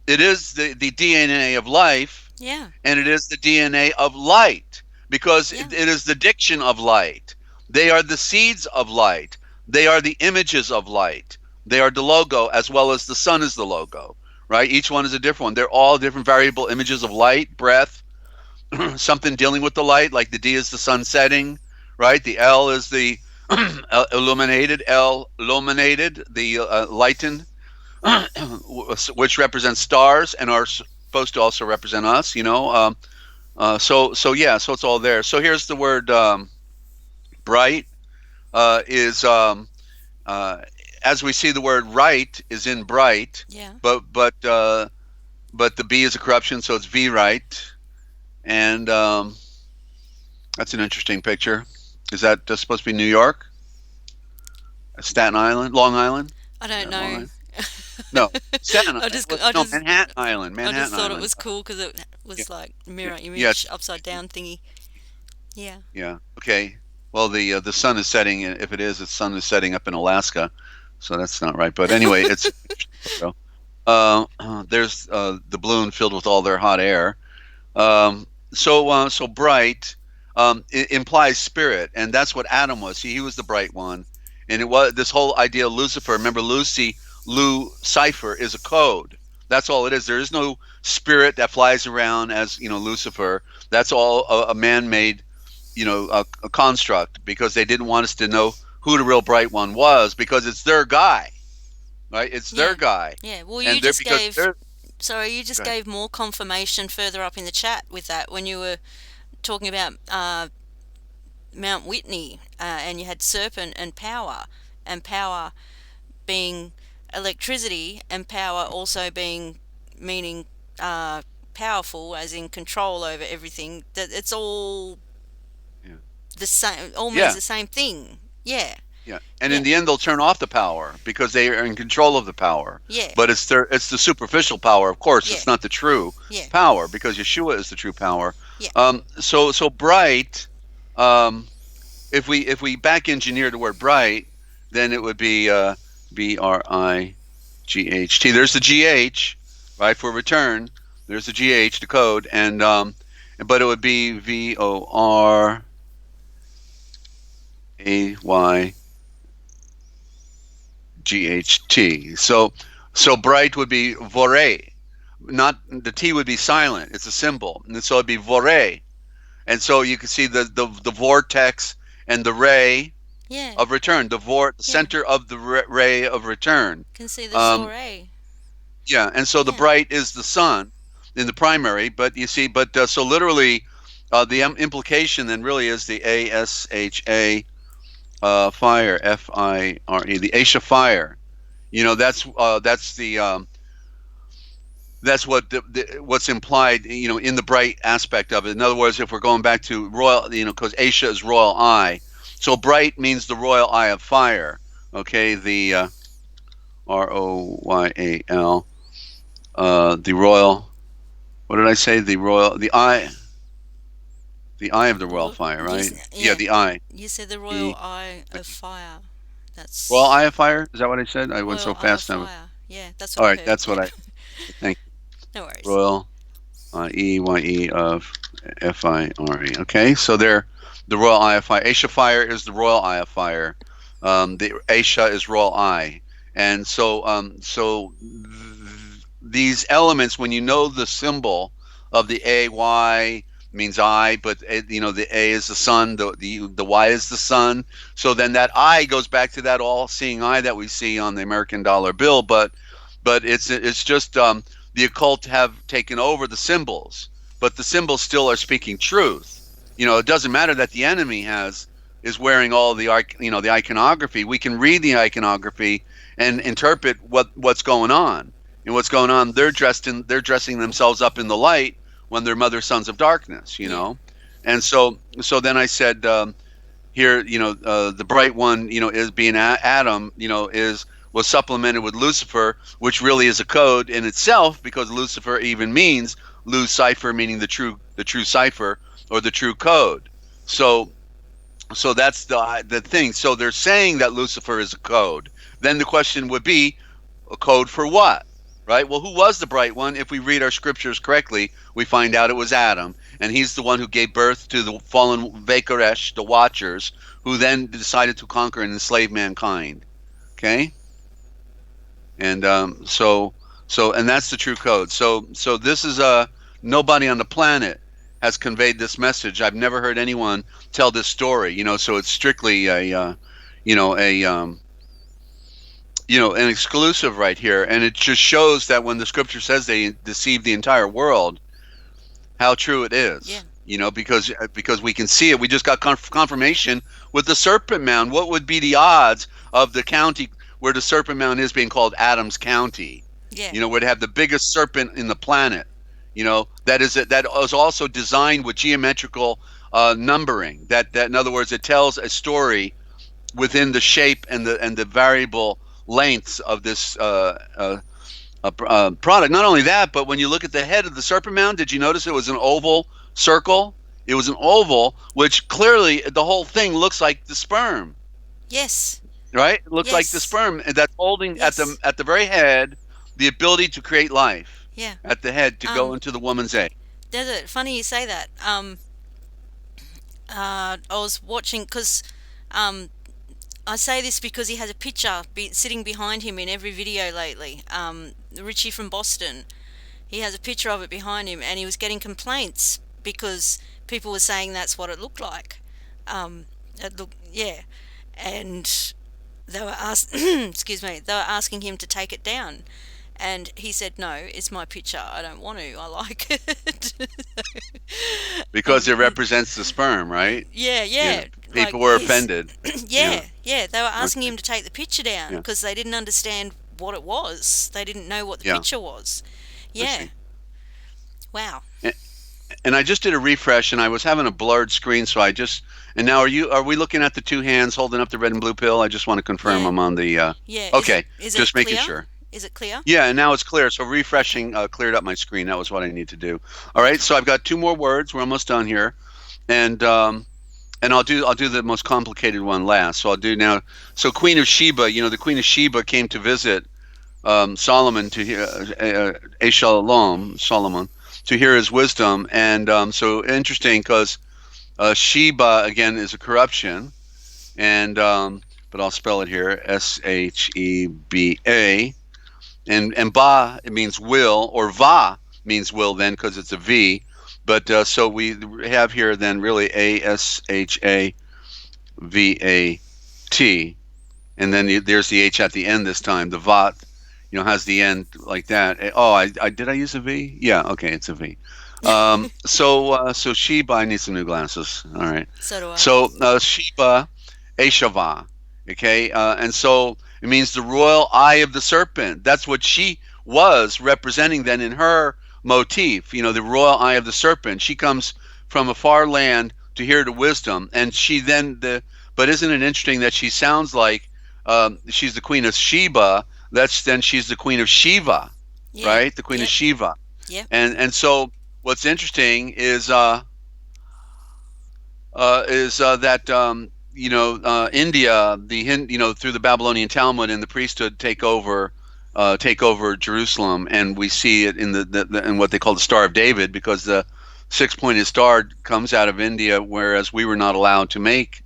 It is the DNA of life, Yeah. and it is the DNA of light because Yeah. it is the diction of light. They are the seeds of light. They are the images of light. They are the logo as well as the sun is the logo, right? Each one is a different one. They're all different variable images of light, breath, something dealing with the light, like the D is the sun setting, right? The L is the illuminated, the lightened, which represents stars and are supposed to also represent us. So yeah, so it's all there. So here's the word bright is as we see the word right is in bright, Yeah. but the B is a corruption, so it's V right, and that's an interesting picture. Is that supposed to be New York, Staten Island, Long Island? I don't Long know. Island? No, Staten I Island. just, I No, just, Manhattan Island. I just Manhattan thought it Island. was cool because it Yeah, was like yeah, mirror yeah, image upside down thingy. Yeah. yeah. Okay. Well, the sun is setting. If it is, the sun is setting up in Alaska, so that's not right. But anyway, it's there's the balloon filled with all their hot air. So bright implies spirit, and that's what Adam was. He was the bright one, and it was this whole idea of Lucifer. Remember, Lou cipher is a code. That's all it is. There is no spirit that flies around as Lucifer. That's all a man-made a construct because they didn't want us to know who the real bright one was because it's their guy, right? It's their Yeah. guy, Yeah. Well, and you just because gave, they're sorry, you just gave more confirmation further up in the chat with that when you were talking about Mount Whitney and you had serpent and power being electricity, and power also being meaning powerful, as in control over everything. That it's all yeah, the same, all means yeah, the same thing. Yeah. Yeah, and in Yeah, the end, they'll turn off the power because they are in control of the power. yeah, But it's the superficial power. Of course, yeah, it's not the true yeah, power because Yeshua is the true power. yeah. So bright. Um, if we back engineer the word bright, then it would be Bright. There's the GH, right, for return. There's the GH, the code, and but it would be VORAYGHT. So bright would be vore. Not the T would be silent. It's a symbol, and so it'd be vore. And so you can see the vortex and the ray Yeah, of return, the yeah. center of the ray of return. Can see the Um, soiree. yeah, and so the Yeah. bright is the sun in the primary, but you see, so literally, the implication then really is the ASHA, fire, FIRE, the Asha fire. That's what's implied, in the bright aspect of it. In other words, if we're going back to royal, because Asia is royal eye, so bright means the royal eye of fire. Okay, the ROYAL, the royal. What did I say? The eye of the royal fire, right? Yeah, Yeah. the eye, You said the royal the eye of fire. royal That's eye of fire. Is that what I said? I went royal so eye of fast. fire. Yeah, that's what All I right, heard. that's what Yeah. I think. No worries. Royal EYE of FIRE. Okay, so they're the royal eye of fire. Asia fire is the royal eye of fire. The Asia is royal eye, and these elements, when you know the symbol of the AY means I, but the A is the sun, the Y is the sun. So then that I goes back to that all-seeing eye that we see on the American dollar bill, but it's just the occult have taken over the symbols, but the symbols still are speaking truth. It doesn't matter that the enemy is wearing all the iconography. We can read the iconography and interpret what's going on. And what's going on? They're dressing themselves up in the light when they're mother sons of darkness. Yeah. And so then I said, here, the bright one, is being Adam, was supplemented with Lucifer, which really is a code in itself, because Lucifer even means Lu's cipher, meaning the true cipher or the true code. So that's the thing. So they're saying that Lucifer is a code. Then the question would be, a code for what? Right? Well, who was the bright one? If we read our scriptures correctly, we find out it was Adam, and he's the one who gave birth to the fallen Vakoresh, the Watchers, who then decided to conquer and enslave mankind. Okay, and and that's the true code. So this is nobody on the planet has conveyed this message. I've never heard anyone tell this story. So it's strictly an exclusive right here, and it just shows that when the scripture says they deceive the entire world, how true it Yeah. is. Because we can see it. We just got confirmation with the Serpent Mound. What would be the odds of the county where the Serpent Mound is being called Adams County? Yeah. Would have the biggest serpent in the planet. That is also designed with geometrical numbering. That in other words, it tells a story within the shape and the variable lengths of this product. Not only that, but when you look at the head of the Serpent Mound, did you notice it was an oval circle? It was an oval, which clearly the whole thing looks like the sperm, Yes. right? It looks like the Yes. sperm, and that's holding at Yes. the very head the ability to create life Yeah. at the head to go into the woman's egg. Desert. Funny you say that. I was watching because, I say this because he has a picture sitting behind him in every video lately. Richie from Boston. He has a picture of it behind him, and he was getting complaints because people were saying that's what it looked like. Yeah, and they were excuse me, they were asking him to take it down, and he said, "No, it's my picture. I don't want to. I like it." Because it represents the sperm, right? Yeah, Yeah. yeah, like People were offended. yeah, Yeah. yeah. They were asking Okay. him to take the picture down Yeah. because they didn't understand what it was. They didn't know what the Yeah. picture was. I Yeah. see. Wow. and I just did a refresh, and I was having a blurred screen, so I just. And now, are we looking at the two hands holding up the red and blue pill? I just want to confirm Yeah. I'm on the. Yeah. Okay, Is it just making clear? sure. Is it clear? Yeah, and now it's clear. So Okay. refreshing cleared up my screen. That was what I need to do. All right, Okay. so I've got two more words. We're almost done here, and I'll do the most complicated one last. So I'll do now. So Queen of Sheba, the Queen of Sheba came to visit Solomon to hear Solomon to hear his wisdom, and so interesting because Sheba again is a corruption, and but I'll spell it here: Sheba, and Ba it means will, or Va means will then because it's a V, but so we have here then really Ashavat, and then there's the H at the end this time. The Vat, has the end like that. Oh, I did I use a V? Yeah, okay, it's a V. So Sheba, I need some new glasses. All right. So do I. So Sheba, Eshava, okay, and so it means the royal eye of the serpent. That's what she was representing then in her motif. The royal eye of the serpent. She comes from a far land to hear the wisdom, and she then the. But isn't it interesting that she sounds like she's the queen of Sheba? Then she's the queen of Shiva, Yeah. right? The queen of Yep. Shiva, Yep. and so what's interesting is that India, through the Babylonian Talmud and the priesthood take over Jerusalem, and we see it in in what they call the Star of David, because the six-pointed star comes out of India, whereas we were not allowed to make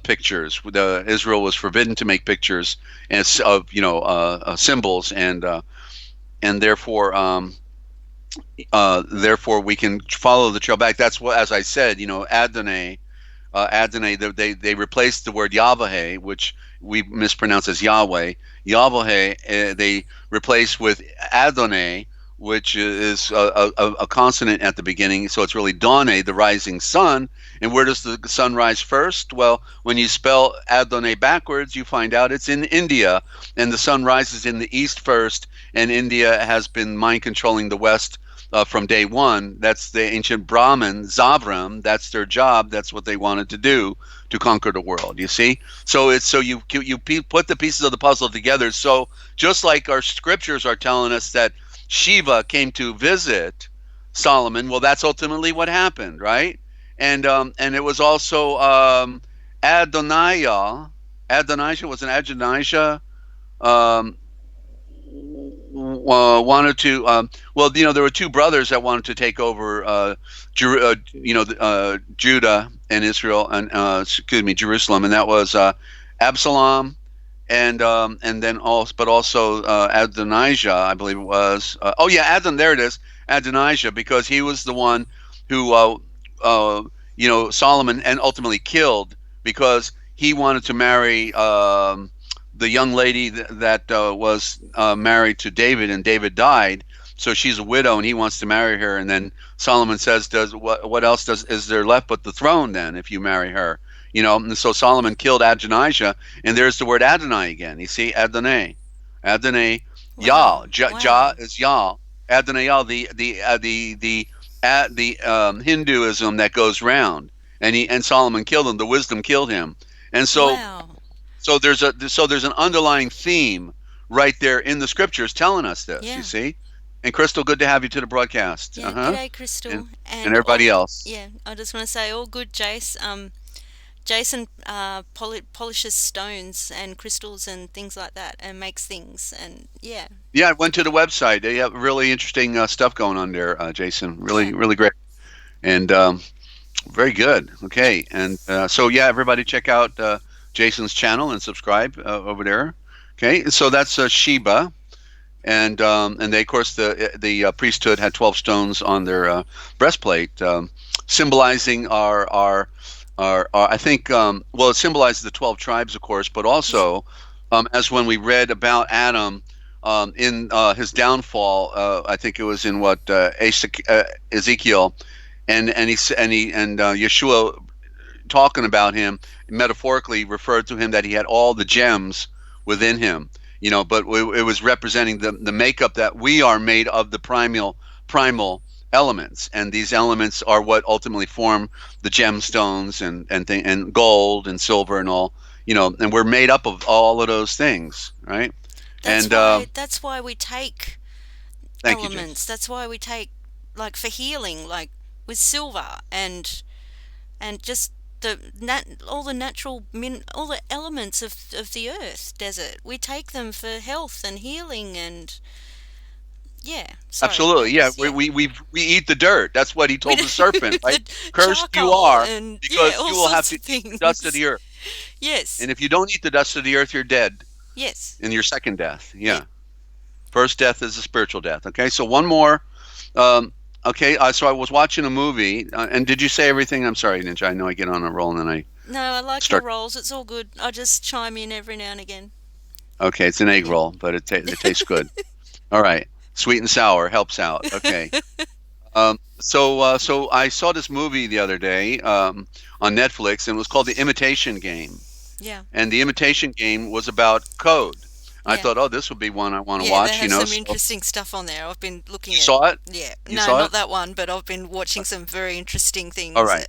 pictures. Israel was forbidden to make pictures of symbols, and therefore we can follow the trail back. That's what, as I said, Adonai, they replaced the word Yahweh, which we mispronounce as Yahweh. Yahweh, they replaced with Adonai, which is a consonant at the beginning. So it's really Dane, the rising sun. And where does the sun rise first? Well, when you spell Adonai backwards, you find out it's in India. And the sun rises in the east first. And India has been mind controlling the west from day one. That's the ancient Brahmin, Zavram. That's their job. That's what they wanted to do, to conquer the world. You see, so you put the pieces of the puzzle together. So just like our scriptures are telling us that Shiva came to visit Solomon, well, that's ultimately what happened, right? And it was also Adonijah. Adonijah was an Adonijah. Um, wanted to there were two brothers that wanted to take over Judah and Israel, and Jerusalem, and that was Absalom, and then also Adonijah, I believe it was. There it is, Adonijah, because he was the one who Solomon and ultimately killed, because he wanted to marry the young lady that was married to David, and David died. So she's a widow, and he wants to marry her. And then Solomon says, what else is there left but the throne then, if you marry her? And so Solomon killed Adonijah, and there's the word Adonai again. You see, Adonai, Wow. Yah, Jah Wow. is Yah, Adonai Yah, the Hinduism that goes round, and Solomon killed him. The wisdom killed him, and so Wow. there's an underlying theme right there in the scriptures telling us this. You Yeah. see, and Crystal, good to have you to the broadcast. Yeah. G'day, And Crystal. and And everybody else. yeah, I just want to say all good, Jace. Jason polishes stones and crystals and things like that, and makes things. And yeah, Yeah, I went to the website. They have really interesting stuff going on there, Jason. yeah, Really, really great, and very good. yep. Okay, and so yeah, everybody check out Jason's channel and subscribe over there. Okay, so that's Sheba. And they, of course, the priesthood had 12 stones on their breastplate, symbolizing our I think it symbolizes the 12 tribes, of course, but Yep. also as when we read about Adam in his downfall, I think it was in what Ezekiel, and Yeshua, talking about him, metaphorically referred to him that he had all the gems within him. But it was representing the makeup that we are made of, the primal elements, and these elements are what ultimately form the gemstones and gold and silver and all, and we're made up of all of those things, right? That's And why that's why we take thank you, Jane. elements. That's why we take, like, for healing, like with silver and just all the all the elements of the earth desert. We take them for health and healing and yeah. Sorry, Absolutely, that yeah. was We, yeah. we we we eat the dirt. That's what he We told do the serpent, right? the Cursed you charcoal are, and yeah, because all you will have sorts to of eat the dust of things. the earth. Yes. And if you don't eat the dust of the earth, you're dead Yes. in your second death. Yeah. Yeah. First death is a spiritual death. Okay, so one more. Um, okay, so I was watching a movie, and did you say everything? I'm sorry, Ninja. I know I get on a roll and then I No, I like your start. rolls. It's all good. I just chime in every now and again. Okay, it's an egg Yeah. roll, but it tastes good. All right, sweet and sour helps out. Okay. So I saw this movie the other day on Netflix, and it was called The Imitation Game. Yeah. And The Imitation Game was about code. I Yeah. thought, oh, this would be one I want to Yeah, they watch. have some So interesting stuff on there. I've been looking you at. saw it? Yeah, You no, saw not it? that one, but I've been watching some very interesting All things. right.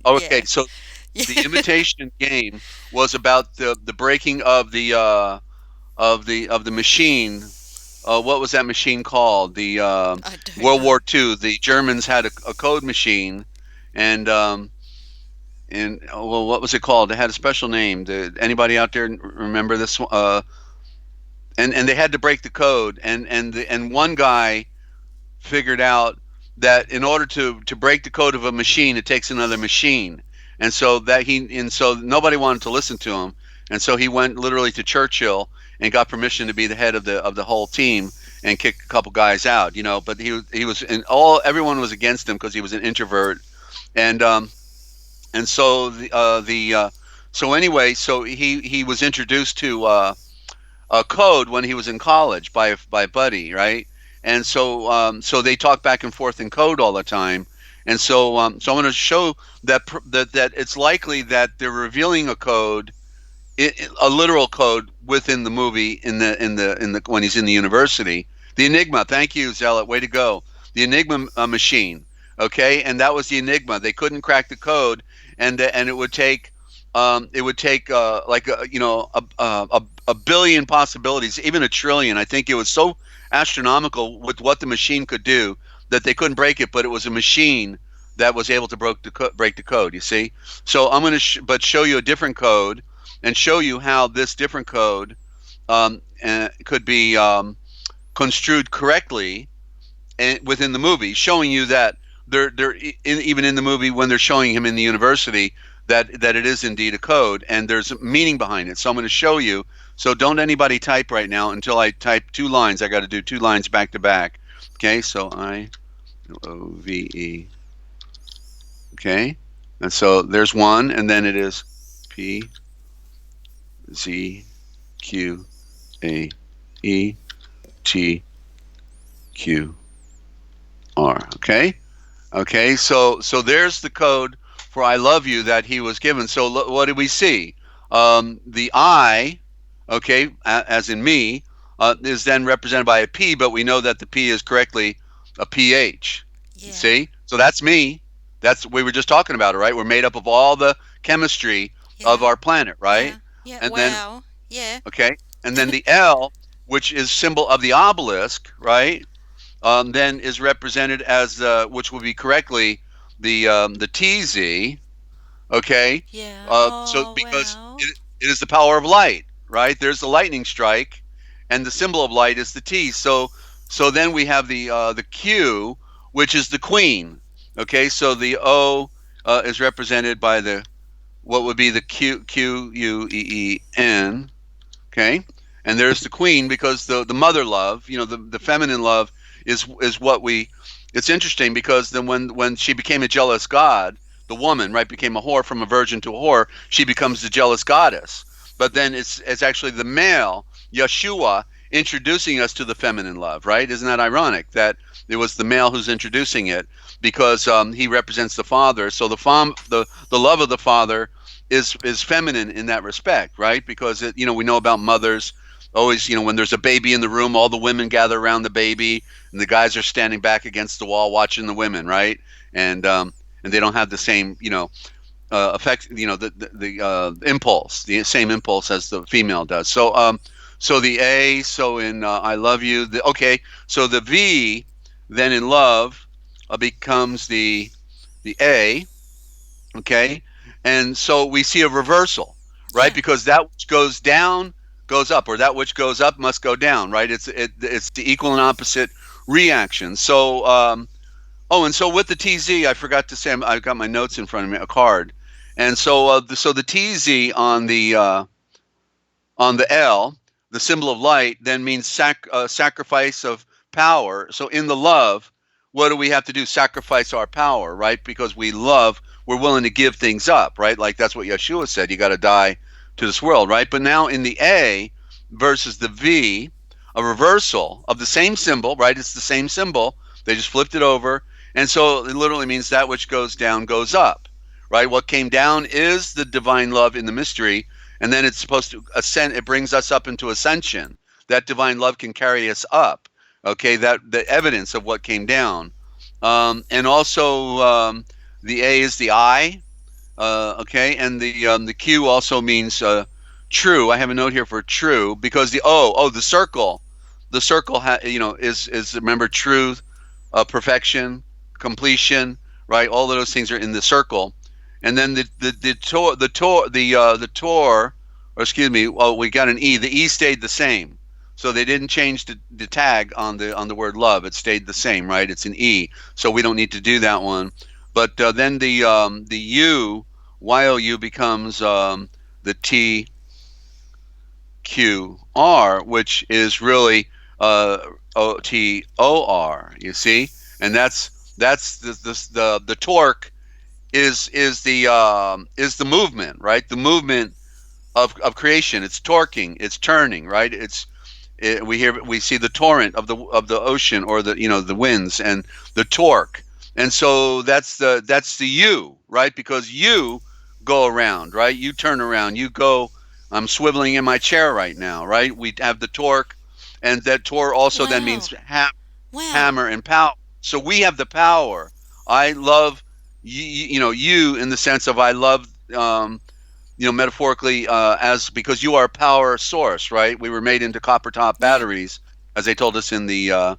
Yeah, Okay. So The yeah. Imitation Game was about the breaking of the machine. What was that machine called? The I don't World know. War II. The Germans had a code machine, and well, what was it called? It had a special name. Did anybody out there remember this? And they had to break the code, and one guy figured out that in order to break the code of a machine, it takes another machine, and so nobody wanted to listen to him, and so he went literally to Churchill and got permission to be the head of the whole team and kick a couple guys out, But he was in all everyone was against him because he was an introvert, and and so so anyway, so he was introduced to code when he was in college by a buddy, right? And so they talk back and forth in code all the time. And so I'm going to show that it's likely that they're revealing a code, a literal code within the movie in the when he's in the university. The Enigma. Thank you, Zealot. Way to go. The Enigma machine. Okay, and that was the Enigma. They couldn't crack the code, and it would take like a billion possibilities, even a trillion. I think it was so astronomical with what the machine could do that they couldn't break it, but it was a machine that was able to break the code. You see, so I'm going to show you a different code and show you how this different code could be construed correctly within the movie, showing you that even in the movie when they're showing him in the university that it is indeed a code and there's a meaning behind it. So I'm going to show you. So don't anybody type right now until I type 2 lines. I got to do 2 lines back to back. Okay, so IOVE. Okay, and so there's one, and then it is PZQAETQR. Okay, so there's the code for "I love you" that he was given. So what did we see? The I, okay, as in me, is then represented by a P, but we know that the P is correctly a PH. Yeah. See, so that's me. We were just talking about it, right? We're made up of all the chemistry of Yeah. our planet, right? Yeah. Yeah. And then Wow. Yeah. okay, and then the L, which is symbol of the obelisk, right? Then is represented as which would be correctly the TZ. Okay, Yeah. so Oh, because wow. it is the power of light, right? There's the lightning strike, and the symbol of light is the T. So then we have the Q, which is the queen. Okay, so the O is represented by the what would be the QUEEN. Okay, and there's the queen because the mother love, the feminine love is what we. It's interesting because then when she became a jealous god, the woman, right, became a whore. From a virgin to a whore, she becomes the jealous goddess. But then it's actually the male Yeshua introducing us to the feminine love, right? Isn't that ironic that it was the male who's introducing it because he represents the father. So the love of the father is feminine in that respect, right? Because we know about mothers always, when there's a baby in the room, all the women gather around the baby, and the guys are standing back against the wall watching the women, right? And they don't have the same, effect, the impulse, the same impulse as the female does. So the A, so in I love you. Okay, so the V then in love becomes the A. Okay, and so we see a reversal, right? Yeah. Because that which goes down goes up, or that which goes up must go down, right? It's the equal and opposite reaction. So oh, and so with the TZ, I forgot to say, I've got my notes in front of me, a card, and so the TZ on the L, the symbol of light, then means sacrifice of power. So in the love, what do we have to do? Sacrifice our power, right? Because we love, we're willing to give things up, right? Like that's what Yeshua said. You got to die to this world, right? But now in the A versus the V, a reversal of the same symbol, right? It's the same symbol. They just flipped it over. And so it literally means that which goes down goes up, right? What came down is the divine love in the mystery, and then it's supposed to ascend. It brings us up into ascension. That divine love can carry us up. Okay, that the evidence of what came down, and also the A is the I. Okay, and the Q also means true. I have a note here for true because the the circle, is remember truth, perfection, completion, right? All of those things are in the circle. And then or excuse me, well, we got an E. The E stayed the same, so they didn't change the tag on the word love. It stayed the same, right? It's an E, so we don't need to do that one. But then the U, YOU becomes the TQR, which is really OTOR. You see, and that's the torque is the movement, right? The movement of creation. It's torquing, it's turning, right? We see the torrent of the ocean, or the winds and the torque. And so that's the U, right? Because you go around, right? You turn around, you go. I'm swiveling in my chair right now, right? We have the torque, and that torque also then Wow. means Wow. hammer and power. So we have the power. I love you in the sense of I love metaphorically, as because you are a power source, right? We were made into copper top Yeah. batteries, as they told us in the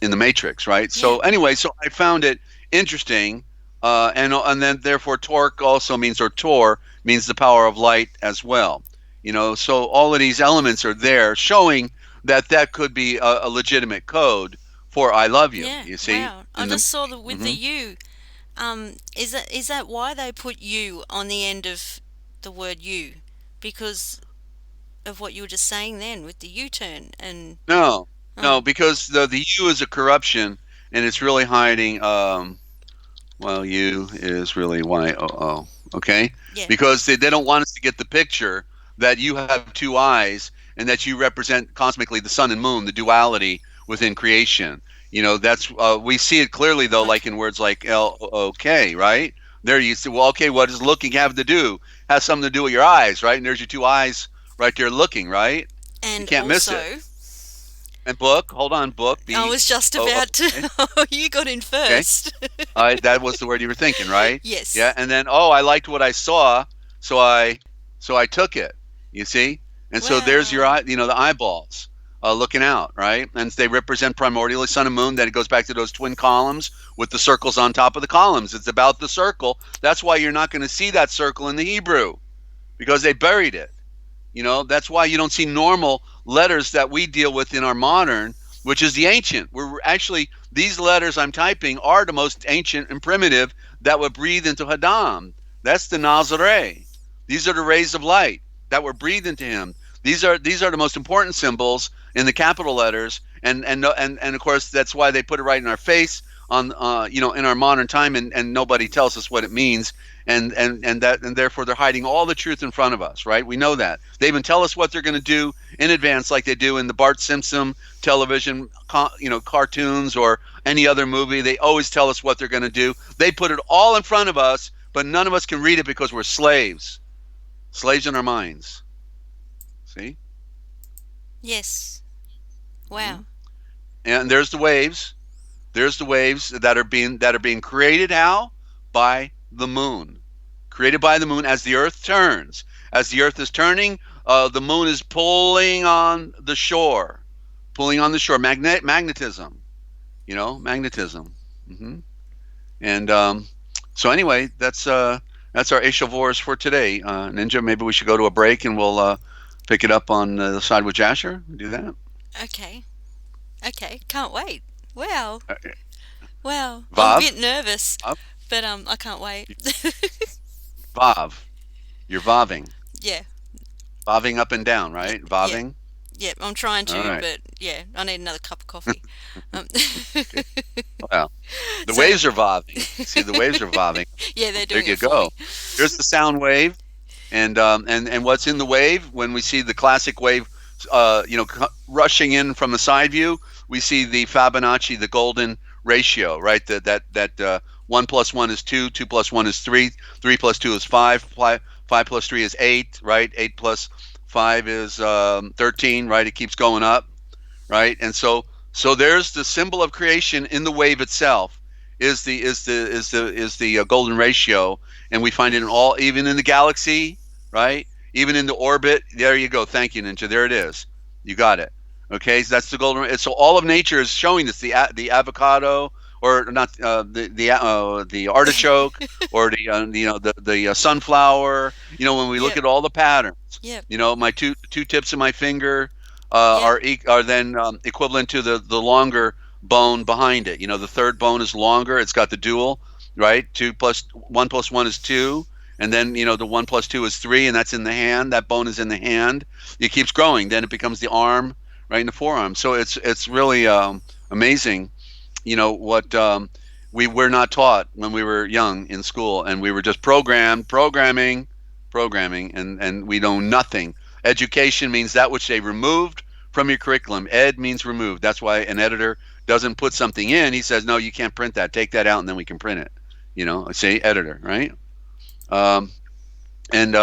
Matrix, right? Yeah. So anyway, so I found it interesting, and then therefore torque also means, or tor means the power of light as well. So all of these elements are there, showing that could be a legitimate code for I love you. Yeah. You see, Wow. I in the just saw the with the hmm U. Is that why they put U on the end of the word you? Because of what you were just saying then with the U-turn and no, oh no, because the U is a corruption, and it's really hiding. Well, U is really YOO. Okay, yeah. because they don't want us to get the picture that you have two eyes and that you represent cosmically the sun and moon, the duality within creation. That's we see it clearly though, like Okay. in words like LOK, right? There you see. Well, okay, what does looking have to do? Has something to do with your eyes, right? And there's your two eyes right there looking, right? You And can't miss it. also, And book, hold on, book, I B was just O O. about Okay, to. You got in okay. first. That was the word you were thinking, right? Yeah, Yes. and then I liked what I saw, so I took it. You see, and so there's your Wow. eye, the eyeballs looking out, right? And they represent primordially sun and moon. Then it goes back to those twin columns with the circles on top of the columns. It's about the circle. That's why you're not going to see that circle in the Hebrew, because they buried it. That's why you don't see normal letters that we deal with in our modern, which is the ancient. We're actually, these letters I'm typing are the most ancient and primitive that would breathe into Hadam. That's the Nazaré. These are the rays of light that were breathed into him. These are the most important symbols in the capital letters, and of course that's why they put it right in our face on in our modern time, and nobody tells us what it means, and therefore they're hiding all the truth in front of us, right? We know that they even tell us what they're going to do in advance, like they do in the Bart Simpson television cartoons or any other movie. They always tell us what they're going to do. They put it all in front of us, but none of us can read it because we're slaves in our minds. See? Yes. hmm Wow. And there's the waves. There's the waves that are being created how? By the moon. Created by the moon as the earth turns. As the earth is turning, the moon is pulling on the shore. Pulling on the shore. Magnetism. Magnetism. And so anyway, that's our Aishavores for today. Ninja, maybe we should go to a break and we'll pick it up on the side with Jasher. Do that. Okay. Okay. Can't wait. Wow. Wow. I'm a Vav, bit nervous, Vav, but I can't wait. Vav. You're vaving, Yeah. vaving up and down, right? Yeah. Vaving. Yeah. I'm trying All to, right. but yeah, I need another cup of coffee. Um, Okay. Well, the so waves are vaving. See, the waves are vaving. yeah, they're There doing you it for me. go. There's the sound wave, and what's in the wave when we see the classic wave, rushing in from the side view, we see the Fibonacci, the golden ratio, right? That 1 plus 1 is 2, 2 plus 1 is 3, 3 plus 2 is 5, 5 plus 3 is 8, right? 8 plus 5 is 13, right? It keeps going up, right? And so there's the symbol of creation in the wave itself is the golden ratio, and we find it in all, even in the galaxy, right? Even in the orbit. There you go. Thank you, Ninja. There it is. You got it. Okay, so that's the golden. So all of nature is showing us the avocado, or not, the artichoke, or the sunflower. When we look Yep. at all the patterns, Yep. my two tips of my finger Yep. are then equivalent to the longer bone behind it. The third bone is longer. It's got the dual, right? 1 plus 1 is 2, and then the 1 plus 2 is 3, and that's in the hand. That bone is in the hand. It keeps growing. Then it becomes the arm, right in the forearm. So it's really amazing. What we were not taught when we were young in school, and we were just programming, and we know nothing. Education means that which they removed from your curriculum. Ed means removed. That's why an editor doesn't put something in. He says, no, you can't print that. Take that out, and then we can print it. Say editor, right? Um, and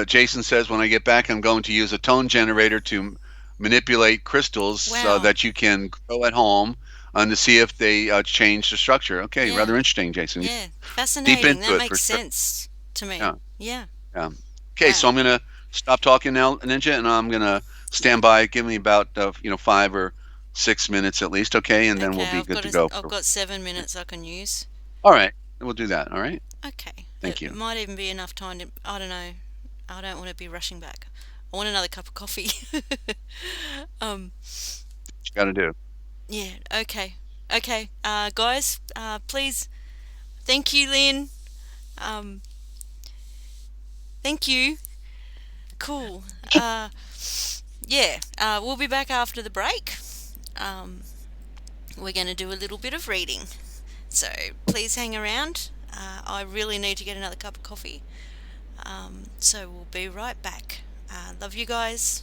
Jason says, when I get back, I'm going to use a tone generator to manipulate crystals Wow. that you can grow at home, and to see if they change the structure. Okay, Yeah. rather interesting, Jason. Yeah. Deep Fascinating. into That it for makes sure. sense to me. Yeah, Yeah. yeah. Okay, so Wow. I'm gonna stop talking now, Ninja, and I'm gonna stand by. Give me about 5 or 6 minutes at least, okay, and then we'll Okay. be good to go. I've got 7 minutes I can use. All right, we'll do that. All right. Okay. Thank It you. might even be enough time to. I don't know. I don't want to be rushing back. I want another cup of coffee. um. What you got to do. Yeah. Okay. Okay. Guys. Please. Thank you, Lynn. Um. Thank you. Cool. Yeah. We'll be back after the break. Um. We're going to do a little bit of reading. So please hang around. I really need to get another cup of coffee. So we'll be right back. Love you guys.